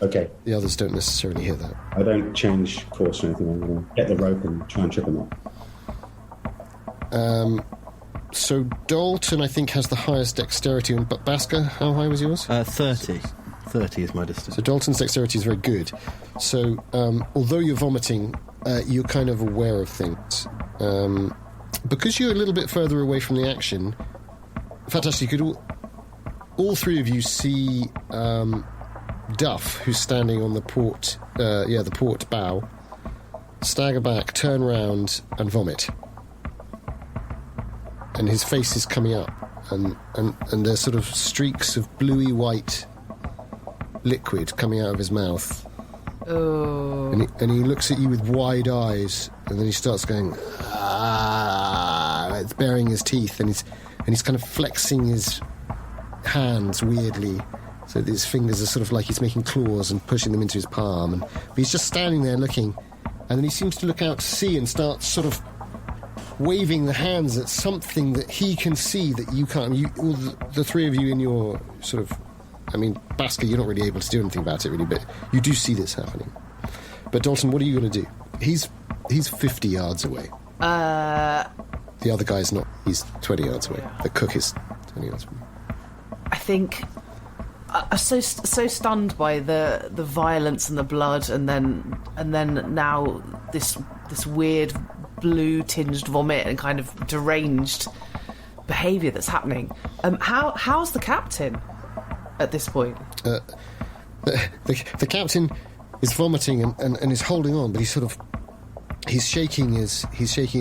Okay. The others don't necessarily hear that. I don't change course or anything. I'm going to get the rope and try and trip him up. So Dalton, I think, has the highest dexterity. But Basker, how high was yours? 30. 30 is my distance. So Dalton's dexterity is very good. So although you're vomiting, you're kind of aware of things. Because you're a little bit further away from the action, in fact, actually, you could all 3 of you see Duff, who's standing on the port bow, stagger back, turn round, and vomit. And his face is coming up, and there's sort of streaks of bluey white liquid coming out of his mouth. Oh. And he looks at you with wide eyes, and then he starts going, it's baring his teeth, and he's kind of flexing his hands weirdly, so that his fingers are sort of like he's making claws and pushing them into his palm. But he's just standing there looking, and then he seems to look out to sea and start sort of waving the hands at something that he can see that you can't. All the 3 of you in your sort of... Basker, you're not really able to do anything about it, really, but you do see this happening. But Dalton, what are you going to do? He's 50 yards away. The other guy's not. He's 20 yards away. The cook is 20 yards away. I think I'm so stunned by the violence and the blood, and then now this weird blue tinged vomit and kind of deranged behaviour that's happening. How's the captain at this point? The captain is vomiting and is holding on, but he's shaking his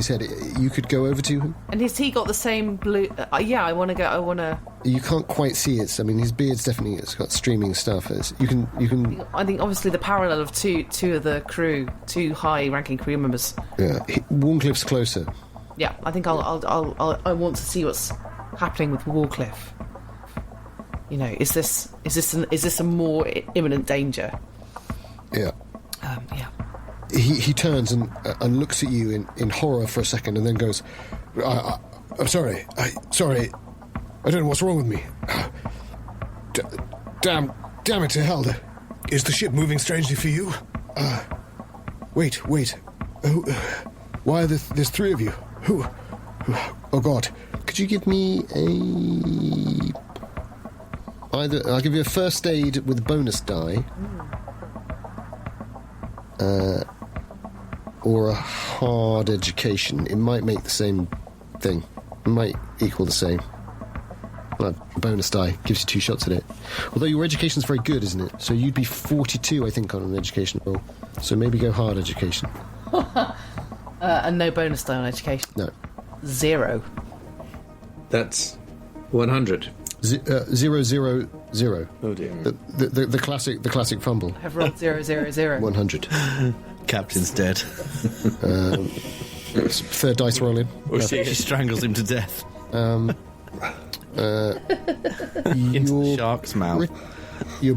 head. You could go over to him. And has he got the same blue? I want to. You can't quite see it. His beard's definitely got streaming stuff. You can. I think obviously the parallel of two of the crew, 2 high-ranking crew members. Yeah, Warncliffe's closer. Yeah, I think I want to see what's happening with Warcliffe. Is this a more imminent danger? Yeah. Yeah. He turns and looks at you in horror for a second, and then goes, "I'm sorry. I don't know what's wrong with me. Damn it to hell! Is the ship moving strangely for you? Wait. Why are there's 3 of you? Who? Oh God! Could you give me I'll give you a first aid with a bonus die. or a hard education. It might make the same thing. It might equal the same. Well, a bonus die gives you 2 shots at it. Although your education's very good, isn't it? So you'd be 42, I think, on an education roll. So maybe go hard education. And no bonus die on education? No. 0. That's 100. 0, 0, 0. Oh dear. The classic fumble. I've rolled 0, 0, 0. 100. Captain's dead. Third dice roll in. She strangles him to death. Into the shark's mouth. You're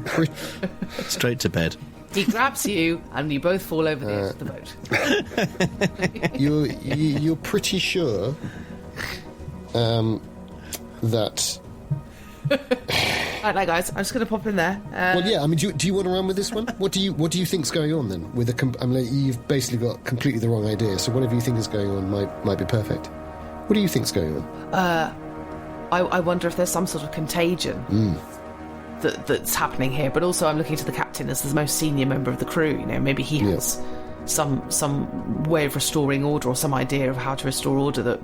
pretty... Straight to bed. He grabs you, and you both fall over the edge of the boat. You're pretty sure that... Right, guys, I'm just going to pop in there. Well, yeah. I mean, do you want to run with this one? What do you think's going on then? With I mean, you've basically got completely the wrong idea. So whatever you think is going on might be perfect. What do you think's going on? I wonder if there's some sort of contagion that's happening here. But also, I'm looking to the captain as the most senior member of the crew. You know, maybe he has some way of restoring order or some idea of how to restore order that.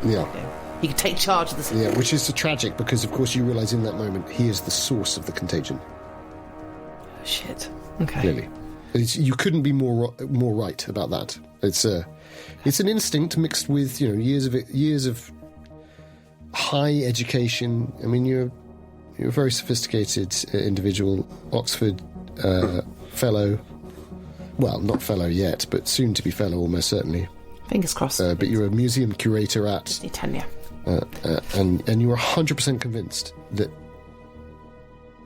Yeah. You know, he could take charge of the situation. Yeah, which is tragic because, of course, you realise in that moment he is the source of the contagion. Oh, shit. Okay. Clearly, you couldn't be more right about that. It's an instinct mixed with years of high education. I mean, you're a very sophisticated individual, Oxford fellow. Well, not fellow yet, but soon to be fellow, almost certainly. Fingers crossed. But you're a museum curator at tenure. And you're 100% convinced that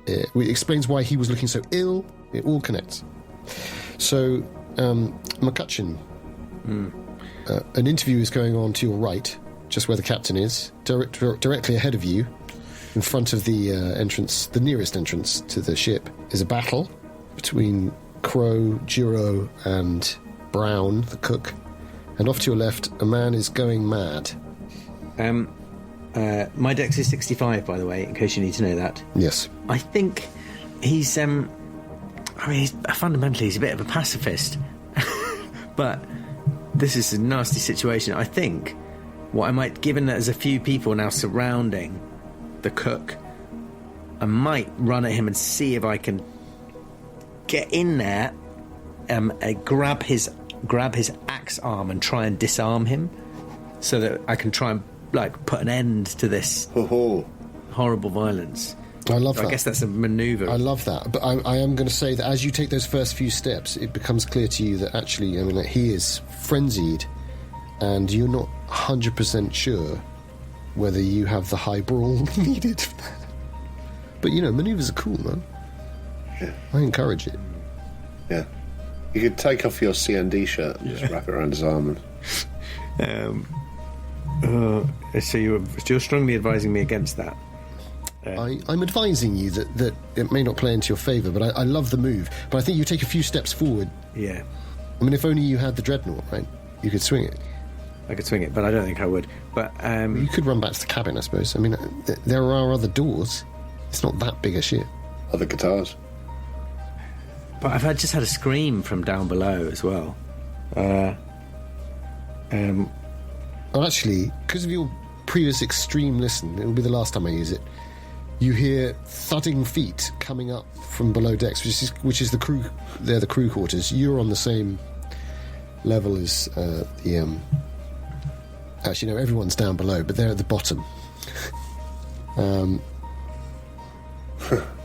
it explains why he was looking so ill. It all connects. So, McCutcheon, an interview is going on to your right, just where the captain is, directly ahead of you, in front of the entrance, the nearest entrance to the ship, is a battle between Crowe, Giraud, and Brown, the cook. And off to your left, a man is going mad. My dex is 65, by the way, in case you need to know that. Yes. I think he's, fundamentally he's a bit of a pacifist. But this is a nasty situation. I think what I might, given that there's a few people now surrounding the cook, I might run at him and see if I can get in there, grab his axe arm and try and disarm him, so that I can try and put an end to this horrible violence. I love that. I guess that's a manoeuvre. I love that. But I am going to say that as you take those first few steps, it becomes clear to you that actually, I mean, that he is frenzied, and you're not 100% sure whether you have the high brawl needed for that. But manoeuvres are cool, man. Yeah. I encourage it. Yeah. You could take off your CND shirt and just wrap it around his arm. So you're strongly advising me against that. I'm advising you that it may not play into your favour, but I love the move. But I think you take a few steps forward. Yeah. I mean, if only you had the dreadnought, right? You could swing it. I could swing it, but I don't think I would. But you could run back to the cabin, I suppose. I mean, there are other doors. It's not that big a ship. Other guitars. But I've just had a scream from down below as well. Well, actually, because of your previous extreme listen, it'll be the last time I use it. You hear thudding feet coming up from below decks, which is the crew. They're the crew quarters. You're on the same level as the. Actually, no, everyone's down below, but they're at the bottom.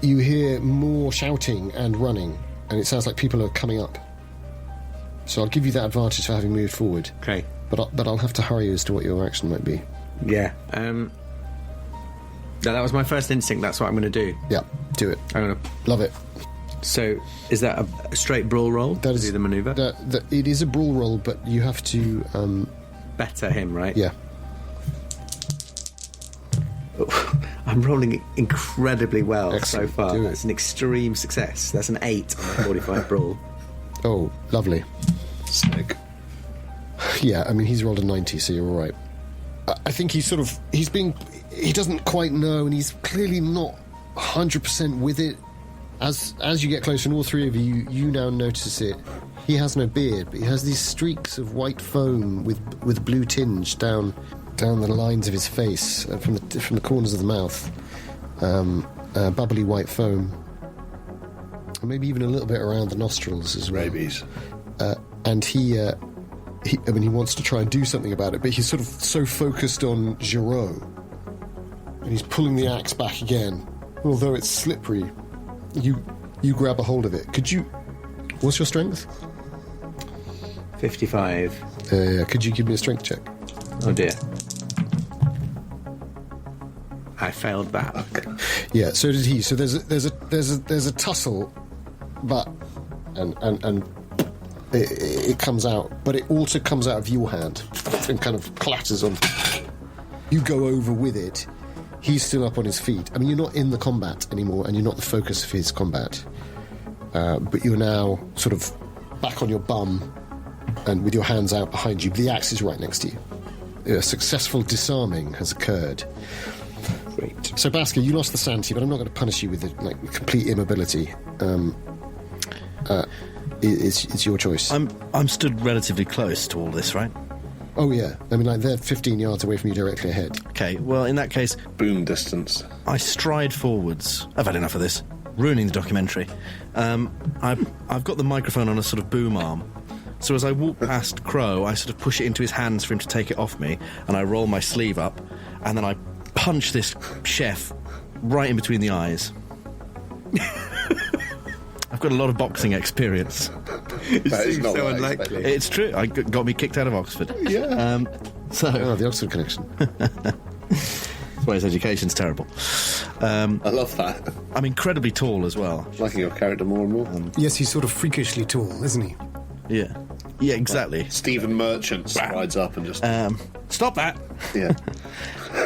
You hear more shouting and running, and it sounds like people are coming up. So I'll give you that advantage for having moved forward. Okay. But I'll have to hurry as to what your action might be. Yeah. That was my first instinct. That's what I'm going to do. Yeah, do it. I'm going to love it. So, is that a straight brawl roll? That is the manoeuvre. It is a brawl roll, but you have to better him, right? Yeah. I'm rolling incredibly well. Excellent. So far. Do it. That's an extreme success. That's an 8 on my 45 brawl. Oh, lovely. Sick. Yeah, I mean, he's rolled a 90, so you're all right. I think he doesn't quite know, and he's clearly not 100% with it. As you get closer, and all three of you now notice it, He has no beard, but he has these streaks of white foam with blue tinge down the lines of his face, from the corners of the mouth. Bubbly white foam. Maybe even a little bit around the nostrils as well. Rabies. And he wants to try and do something about it, but he's sort of so focused on Giraud. And he's pulling the axe back again. Although it's slippery, you grab a hold of it. Could you... What's your strength? 55. Could you give me a strength check? Oh dear. I failed that. Yeah, so did he. So there's a tussle, but and it comes out, but it also comes out of your hand and kind of clatters on. You go over with it. He's still up on his feet. I mean, you're not in the combat anymore, and you're not the focus of his combat. But you're now sort of back on your bum and with your hands out behind you. The axe is right next to you. A successful disarming has occurred. Great. So, Basker, you lost the sanity, but I'm not going to punish you with complete immobility. It's your choice. I'm stood relatively close to all this, right? Oh, yeah. I mean, they're 15 yards away from you directly ahead. Okay, well, in that case... Boom distance. I stride forwards. I've had enough of this. Ruining the documentary. I've got the microphone on a sort of boom arm. So as I walk past Crowe, I sort of push it into his hands for him to take it off me, and I roll my sleeve up, and then I punch this chef right in between the eyes. I've got a lot of boxing experience. That is not so unlikely. It's true. Got me kicked out of Oxford. Yeah. The Oxford connection. That's why his education's terrible. I love that. I'm incredibly tall as well. Liking your character more and more. Yes, he's sort of freakishly tall, isn't he? Yeah. Yeah, exactly. Stephen Merchant strides up and just... Stop that! Yeah.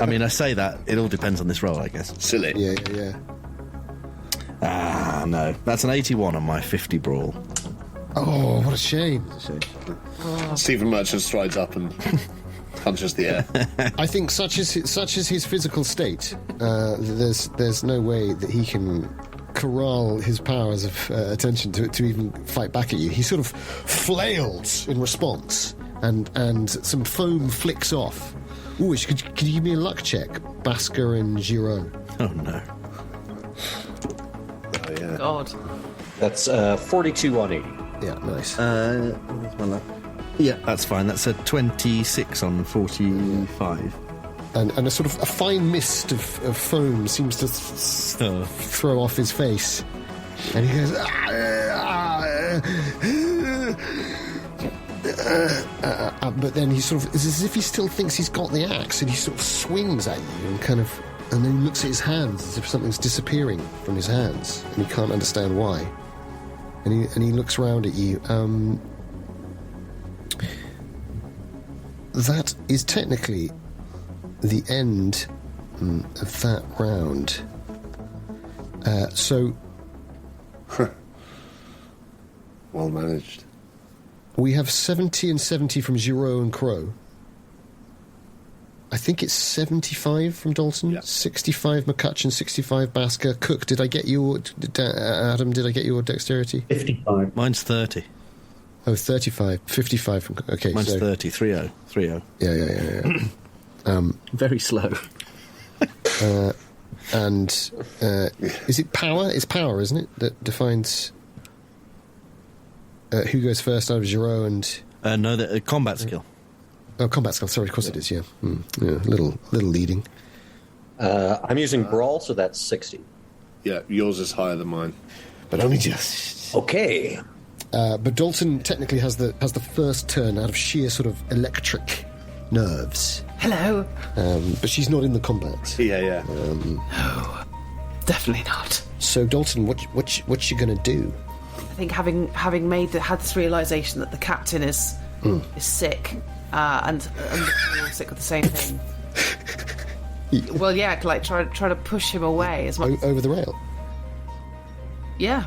I mean, I say that, it all depends on this roll, I guess. Silly. Yeah. No. That's an 81 on my 50 brawl. Oh, what a shame. Stephen Merchant strides up and punches the air. I think such is his physical state, there's no way that he can corral his powers of attention to even fight back at you. He sort of flails in response, and some foam flicks off. Ooh, could you give me a luck check, Basker and Giraud? Oh, no. Oh, yeah. God. That's 42 on 80. Yeah, nice. Where's my luck? Yeah, that's fine. That's a 26 on 45. And a sort of a fine mist of foam seems to throw off his face. And he goes... but then he sort of... It's as if he still thinks he's got the axe, and he sort of swings at you and then he looks at his hands as if something's disappearing from his hands, and he can't understand why. And he looks round at you. That is technically the end of that round. So... Well managed. We have 70 and 70 from Giraud and Crowe. I think it's 75 from Dalton, yeah. 65 McCutcheon, 65 Basker. Cook, did I get your... Adam, did I get your dexterity? 55. Mine's 30. Oh, 35. 55 from... Okay, mine's so... 30. 30. Yeah. Very slow. And is it power? It's power, isn't it, that defines who goes first out of Giraud and... No, the combat skill. Oh, combat skill. Sorry, of course it is, yeah. Yeah, little leading. I'm using Brawl, so that's 60. Yeah, yours is higher than mine. But only just... Okay. But Dalton technically has the first turn out of sheer sort of electric nerves. Hello. But she's not in the combat. Yeah. No, definitely not. So Dalton, what's she gonna do? I think having had this realisation that the captain is sick, and we're all sick of the same thing. Well, yeah, like try to push him away as much over the rail. Yeah.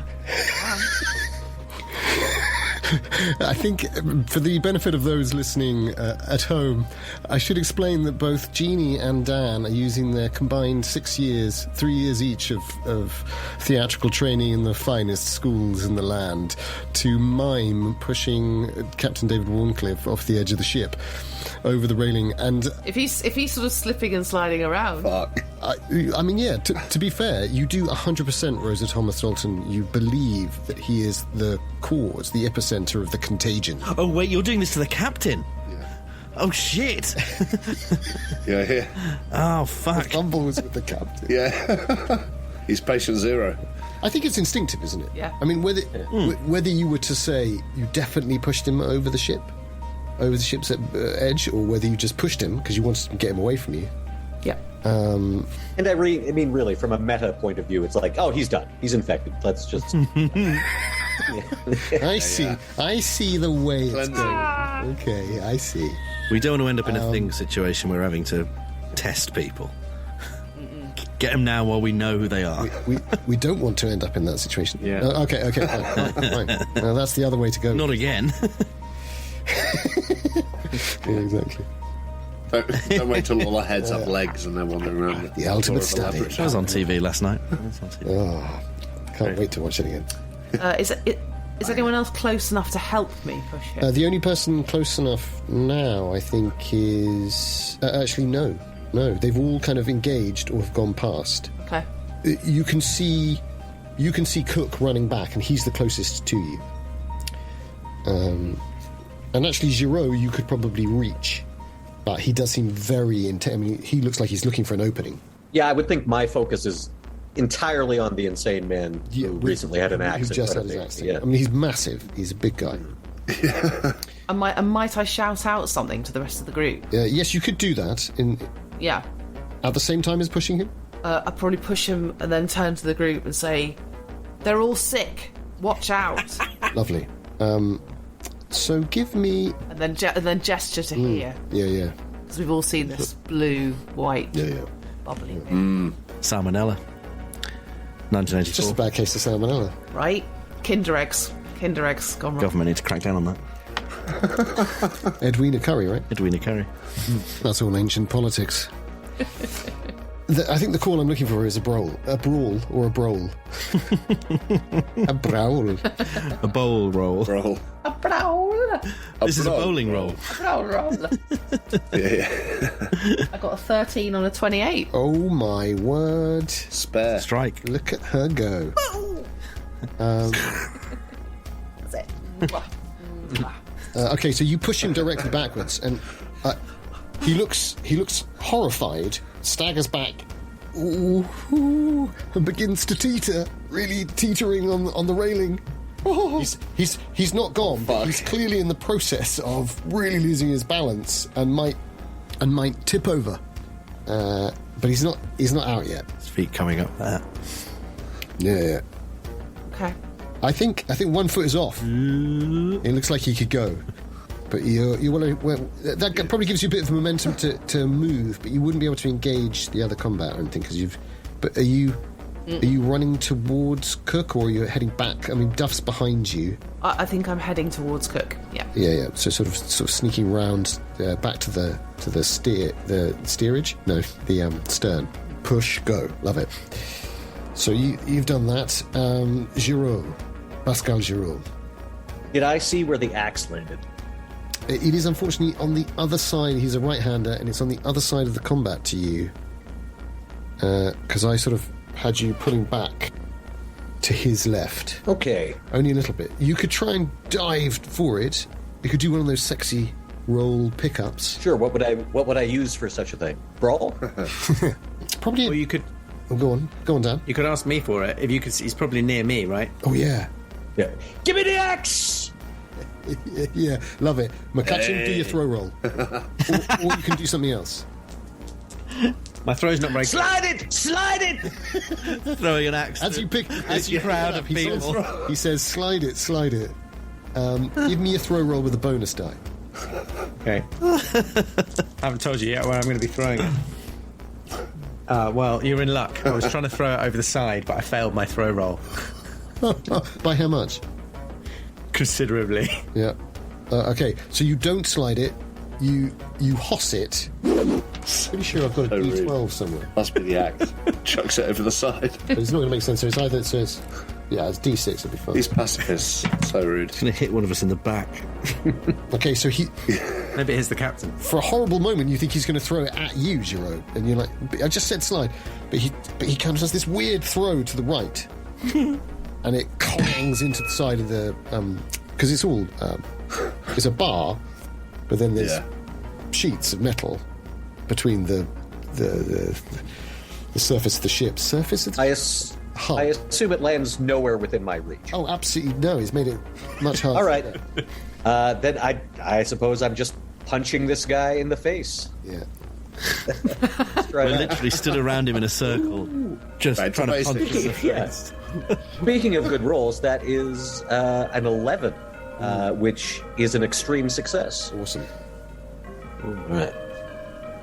I think for the benefit of those listening at home, I should explain that both Jeany and Dan are using their combined 6 years, 3 years each of theatrical training in the finest schools in the land to mime pushing Captain David Warncliffe off the edge of the ship over the railing. And if he's sort of slipping and sliding around. Fuck. I mean, yeah, to be fair, you do 100% Rosa Thomas-Dalton. You believe that he is the cause, the epicenter of the contagion. Oh, wait, you're doing this to the captain? Yeah. Oh, shit. Yeah. Oh, fuck. Fumble was with the captain. Yeah. He's patient zero. I think it's instinctive, isn't it? Yeah. I mean, whether you were to say you definitely pushed him over the ship's edge, or whether you just pushed him because you wanted to get him away from you. Yeah. And I mean, really, from a meta point of view, it's like, oh, he's done. He's infected. Let's just... I see the way it's Cleansing. going. Okay, I see. We don't want to end up in a thing situation where we're having to test people. Get them now while we know who they are. We don't want to end up in that situation. Yeah. Okay, fine. No, that's the other way to go. Not again. Yeah, exactly. Don't wait till all our heads have legs and they're wandering around. The ultimate stabbing. I was on TV last night. Oh, can't wait to watch it again. Is anyone else close enough to help me push him? The only person close enough now, I think, is... actually, no. They've all kind of engaged or have gone past. Okay. You can see Cook running back, and he's the closest to you. And actually, Giraud, you could probably reach, but he does seem very intense. I mean, he looks like he's looking for an opening. Yeah, I would think my focus is entirely on the insane man who recently had an accident. Who just had his accident. Yeah. I mean, he's massive. He's a big guy. And might I shout out something to the rest of the group? Yes, you could do that. Yeah. At the same time as pushing him? I'd probably push him and then turn to the group and say, they're all sick. Watch out. Lovely. So give me... And then gesture to here. Yeah. Because we've all seen this blue, white, bubbly thing. Salmonella. 1984. Just a bad case of salmonella. Right? Kinder eggs gone wrong. Government need to crack down on that. Edwina Curry, right? Edwina Curry. That's all ancient politics. I think the call I'm looking for is a brawl. A brawl or a brawl. A brawl. A bowl roll. Roll. A brawl. This is a bowling roll. Brawl roll. Yeah. I got a 13 on a 28. Oh my word. Spare. Strike. Look at her go. That's it. Okay, so you push him directly backwards, and he looks horrified, staggers back, and begins to teeter, really teetering on the railing. He's not gone, but he's clearly in the process of really losing his balance and might tip over. But he's not out yet. His feet coming up there. Yeah. Okay. I think 1 foot is off. It looks like he could go, but that probably gives you a bit of momentum to move, but you wouldn't be able to engage the other combat or anything because you've. But are you running towards Cook, or are you heading back? I mean, Duff's behind you. I think I'm heading towards Cook. Yeah. Yeah. So sort of sneaking round back to the steerage. No, the stern. Push, go. Love it. So you've done that. Giraud. Pascal Giraud. Did I see where the axe landed? It is unfortunately on the other side. He's a right-hander, and it's on the other side of the combat to you. Because I sort of had you pulling back to his left. Okay. Only a little bit. You could try and dive for it. You could do one of those sexy roll pickups. Sure. What would I use for such a thing? Brawl? Probably. Or you could. Oh, go on, Dan. You could ask me for it if you could. He's probably near me, right? Oh yeah. Yeah. Give me the axe! Yeah, love it. McCutcheon, do your throw roll. or you can do something else. My throw's not very good. Slide it! Throwing an axe. As you crowd of people. He says, slide it. Give me a throw roll with a bonus die. Okay. I haven't told you yet where I'm going to be throwing it. Well, you're in luck. I was trying to throw it over the side, but I failed my throw roll. By how much? considerably. Yeah. Okay, so you don't slide it. You hoss it. Pretty sure I've got a D12 somewhere. Must be the axe. Chucks it over the side. But it's not going to make sense. So it's either it's it's D6. It'll be fine. These pacifists, so rude. It's going to hit one of us in the back. Okay, so he. Maybe it is the captain. For a horrible moment, you think he's going to throw it at you, Giraud, and you're like, I just said slide, but he kind of does this weird throw to the right, and it clangs into the side of the because it's all it's a bar, but then there's sheets of metal between the surface of the ship. Surface of the I assume it lands nowhere within my reach. Oh, absolutely no! He's made it much harder. All right, then I suppose I'm just punching this guy in the face. Yeah. We're literally stood around him in a circle, just trying to punch him in the face. Speaking of good rolls, that is an 11, which is an extreme success. Awesome. Right.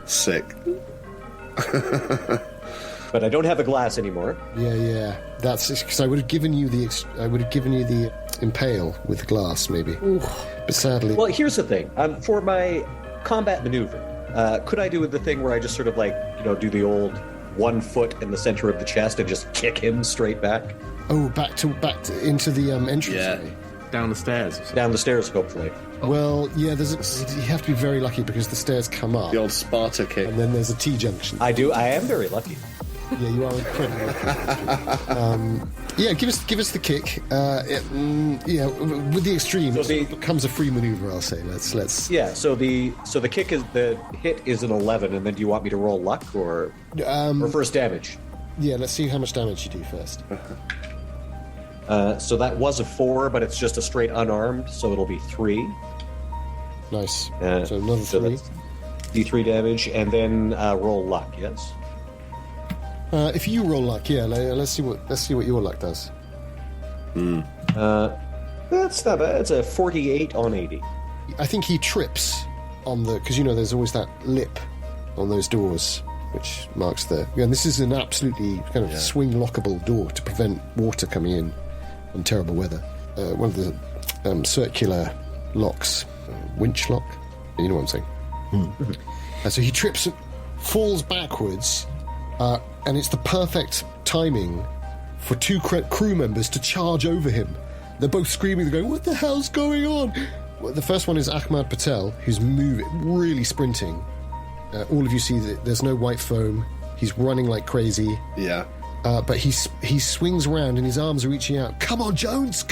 Sick. But I don't have a glass anymore. Yeah. That's because I would have given you the impale with the glass, maybe. Ooh. But sadly, well, here's the thing. For my combat maneuver, could I do the thing where I just sort of do the old 1 foot in the center of the chest and just kick him straight back? Oh, back into the entranceway. Down the stairs. Down the stairs, hopefully. Well, yeah. You have to be very lucky because the stairs come up. The old Sparta kick. And then there's a T-junction. I am very lucky. Yeah, you are incredibly lucky. Give us the kick. With the extreme, it becomes a free maneuver. I'll say. Let's. Yeah. So the kick is the hit is an 11, and then do you want me to roll luck or first damage? Yeah. Let's see how much damage you do first. So that was a 4, but it's just a straight unarmed, so it'll be 3. Nice. So another 3. That's D3 damage, and then roll luck. Yes. If you roll luck, let's see what your luck does. That's not bad. It's a 48 on 80. I think he trips on because there's always that lip on those doors which marks and this is an absolutely kind of swing lockable door to prevent water coming in on terrible weather. One of the circular locks, winch lock. You know what I'm saying? So he trips, falls backwards. And it's the perfect timing for 2 crew members to charge over him. They're both screaming, they're going, what the hell's going on? Well, the first one is Ahmad Patel, who's really sprinting. All of you see that there's no white foam. He's running like crazy. Yeah. But he swings around and his arms are reaching out. Come on, Jones,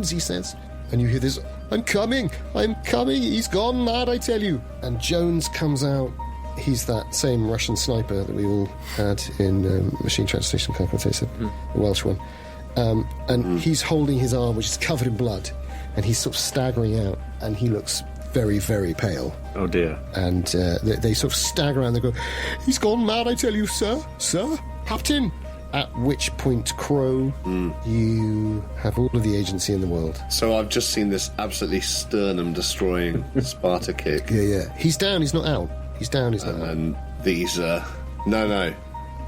he says. And you hear this, I'm coming, he's gone mad, I tell you. And Jones comes out. He's that same Russian sniper that we all had in Machine Translation Call of Cthulhu, the Welsh one. And he's holding his arm, which is covered in blood, and he's sort of staggering out, and he looks very, very pale. Oh, dear. And they sort of stagger around, they go, he's gone mad, I tell you, sir, Captain. At which point, Crowe, you have all of the agency in the world. So I've just seen this absolutely sternum-destroying Sparta kick. Yeah. He's down, he's not out. He's down, he's not out. And these, no.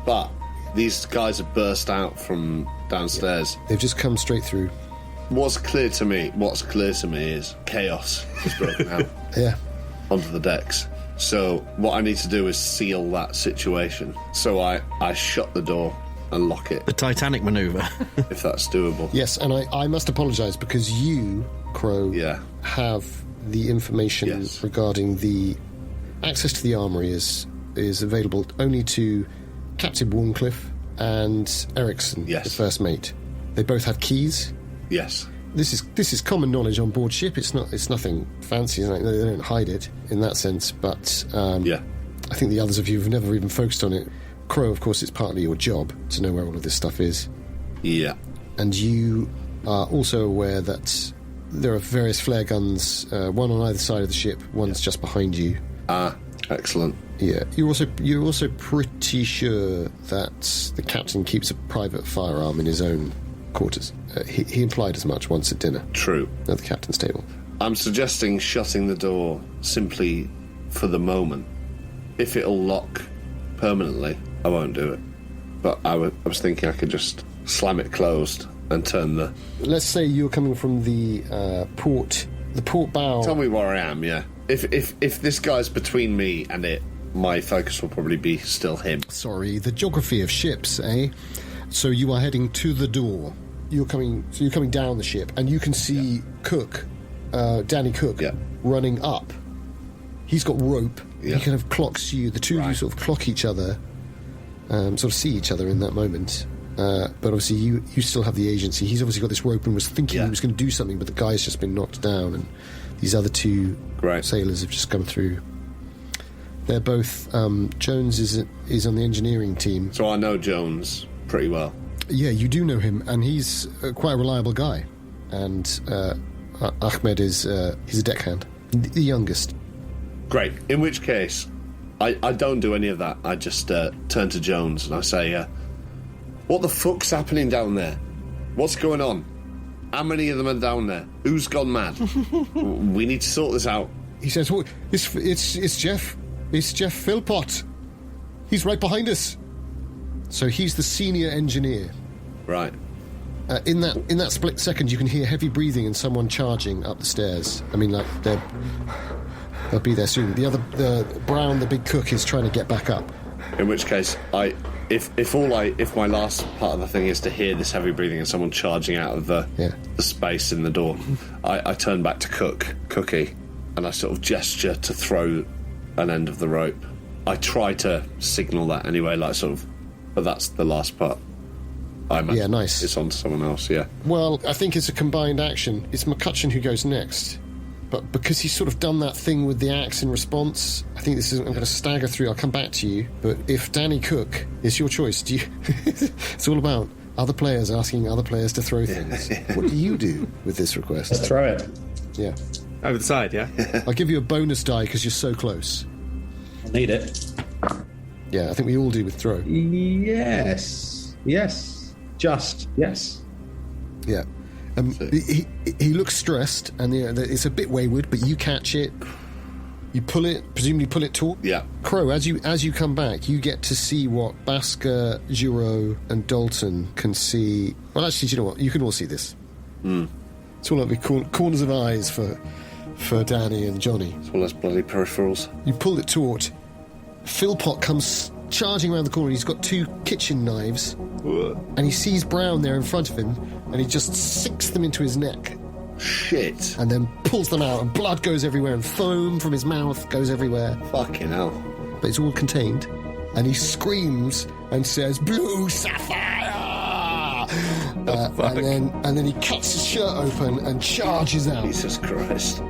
But these guys have burst out from downstairs. Yeah. They've just come straight through. What's clear to me is chaos has broken out. Yeah. Onto the decks. So what I need to do is seal that situation. So I shut the door and lock it. The Titanic manoeuvre. If that's doable. Yes, and I must apologise because you, Crowe, have the information regarding the access to the armoury is available only to Captain Warncliffe and Ericsson, the first mate. They both have keys. Yes. This is common knowledge on board ship. It's nothing fancy. They don't hide it in that sense. But I think the others of you have never even focused on it. Crowe, of course, it's partly your job to know where all of this stuff is. Yeah. And you are also aware that there are various flare guns, one on either side of the ship. One's just behind you. Ah, excellent. Yeah, you're also pretty sure that the captain keeps a private firearm in his own quarters. He implied as much once at dinner. True. At the captain's table. I'm suggesting shutting the door simply for the moment. If it'll lock permanently, I won't do it. But I was thinking I could just slam it closed and turn the... Let's say you're coming from the port bow. Tell me where I am, yeah. If this guy's between me and it, my focus will probably be still him. Sorry, the geography of ships, eh? So you are heading to the door. You're coming down the ship, and you can see Cook, Danny Cook, running up. He's got rope. He kind of clocks you. The two of you sort of clock each other, sort of see each other in that moment. But obviously you still have the agency. He's obviously got this rope and was thinking he was going to do something, but the guy's just been knocked down, and these other two sailors have just come through. They're both... Jones is on the engineering team. So I know Jones pretty well. Yeah, you do know him, and he's quite a reliable guy. And Ahmed is he's a deckhand, the youngest. Great. In which case, I don't do any of that. I just turn to Jones and I say, what the fuck's happening down there? What's going on? How many of them are down there? Who's gone mad? We need to sort this out. He says, oh, it's Jeff. It's Jeff Philpott. He's right behind us. So he's the senior engineer. Right. In that split second, you can hear heavy breathing and someone charging up the stairs. I mean, like, they'll be there soon. The Brown, the big cook, is trying to get back up. In which case, if my last part of the thing is to hear this heavy breathing and someone charging out of the space in the door, I turn back to Cookie, and I sort of gesture to throw an end of the rope. I try to signal that anyway, like sort of, but that's the last part. I imagine nice. It's on to someone else, Well, I think it's a combined action. It's McCutcheon who goes next. But because he's sort of done that thing with the axe in response, I think I'm going to stagger through. I'll come back to you. But if Danny Cook, it's your choice. It's all about other players asking other players to throw things. What do you do with this request? Let's throw it. Yeah. Over the side, yeah? I'll give you a bonus die because you're so close. I need it. Yeah, I think we all do with throw. Yes. Just, yes. Yeah. He looks stressed, and it's a bit wayward, but you catch it. You pull it, presumably pull it taut. Yeah. Crowe, as you come back, you get to see what Basker, Giraud, and Dalton can see. Well, actually, do you know what? You can all see this. It's all like the corners of eyes for Danny and Johnny. It's all those bloody peripherals. You pull it taut. Philpott comes charging around the corner. He's got 2 kitchen knives, and he sees Brown there in front of him, and he just sinks them into his neck. Shit. And then pulls them out, and blood goes everywhere, and foam from his mouth goes everywhere. Fucking hell. But it's all contained. And he screams and says, "Blue Sapphire!" And then he cuts his shirt open and charges out. Jesus Christ.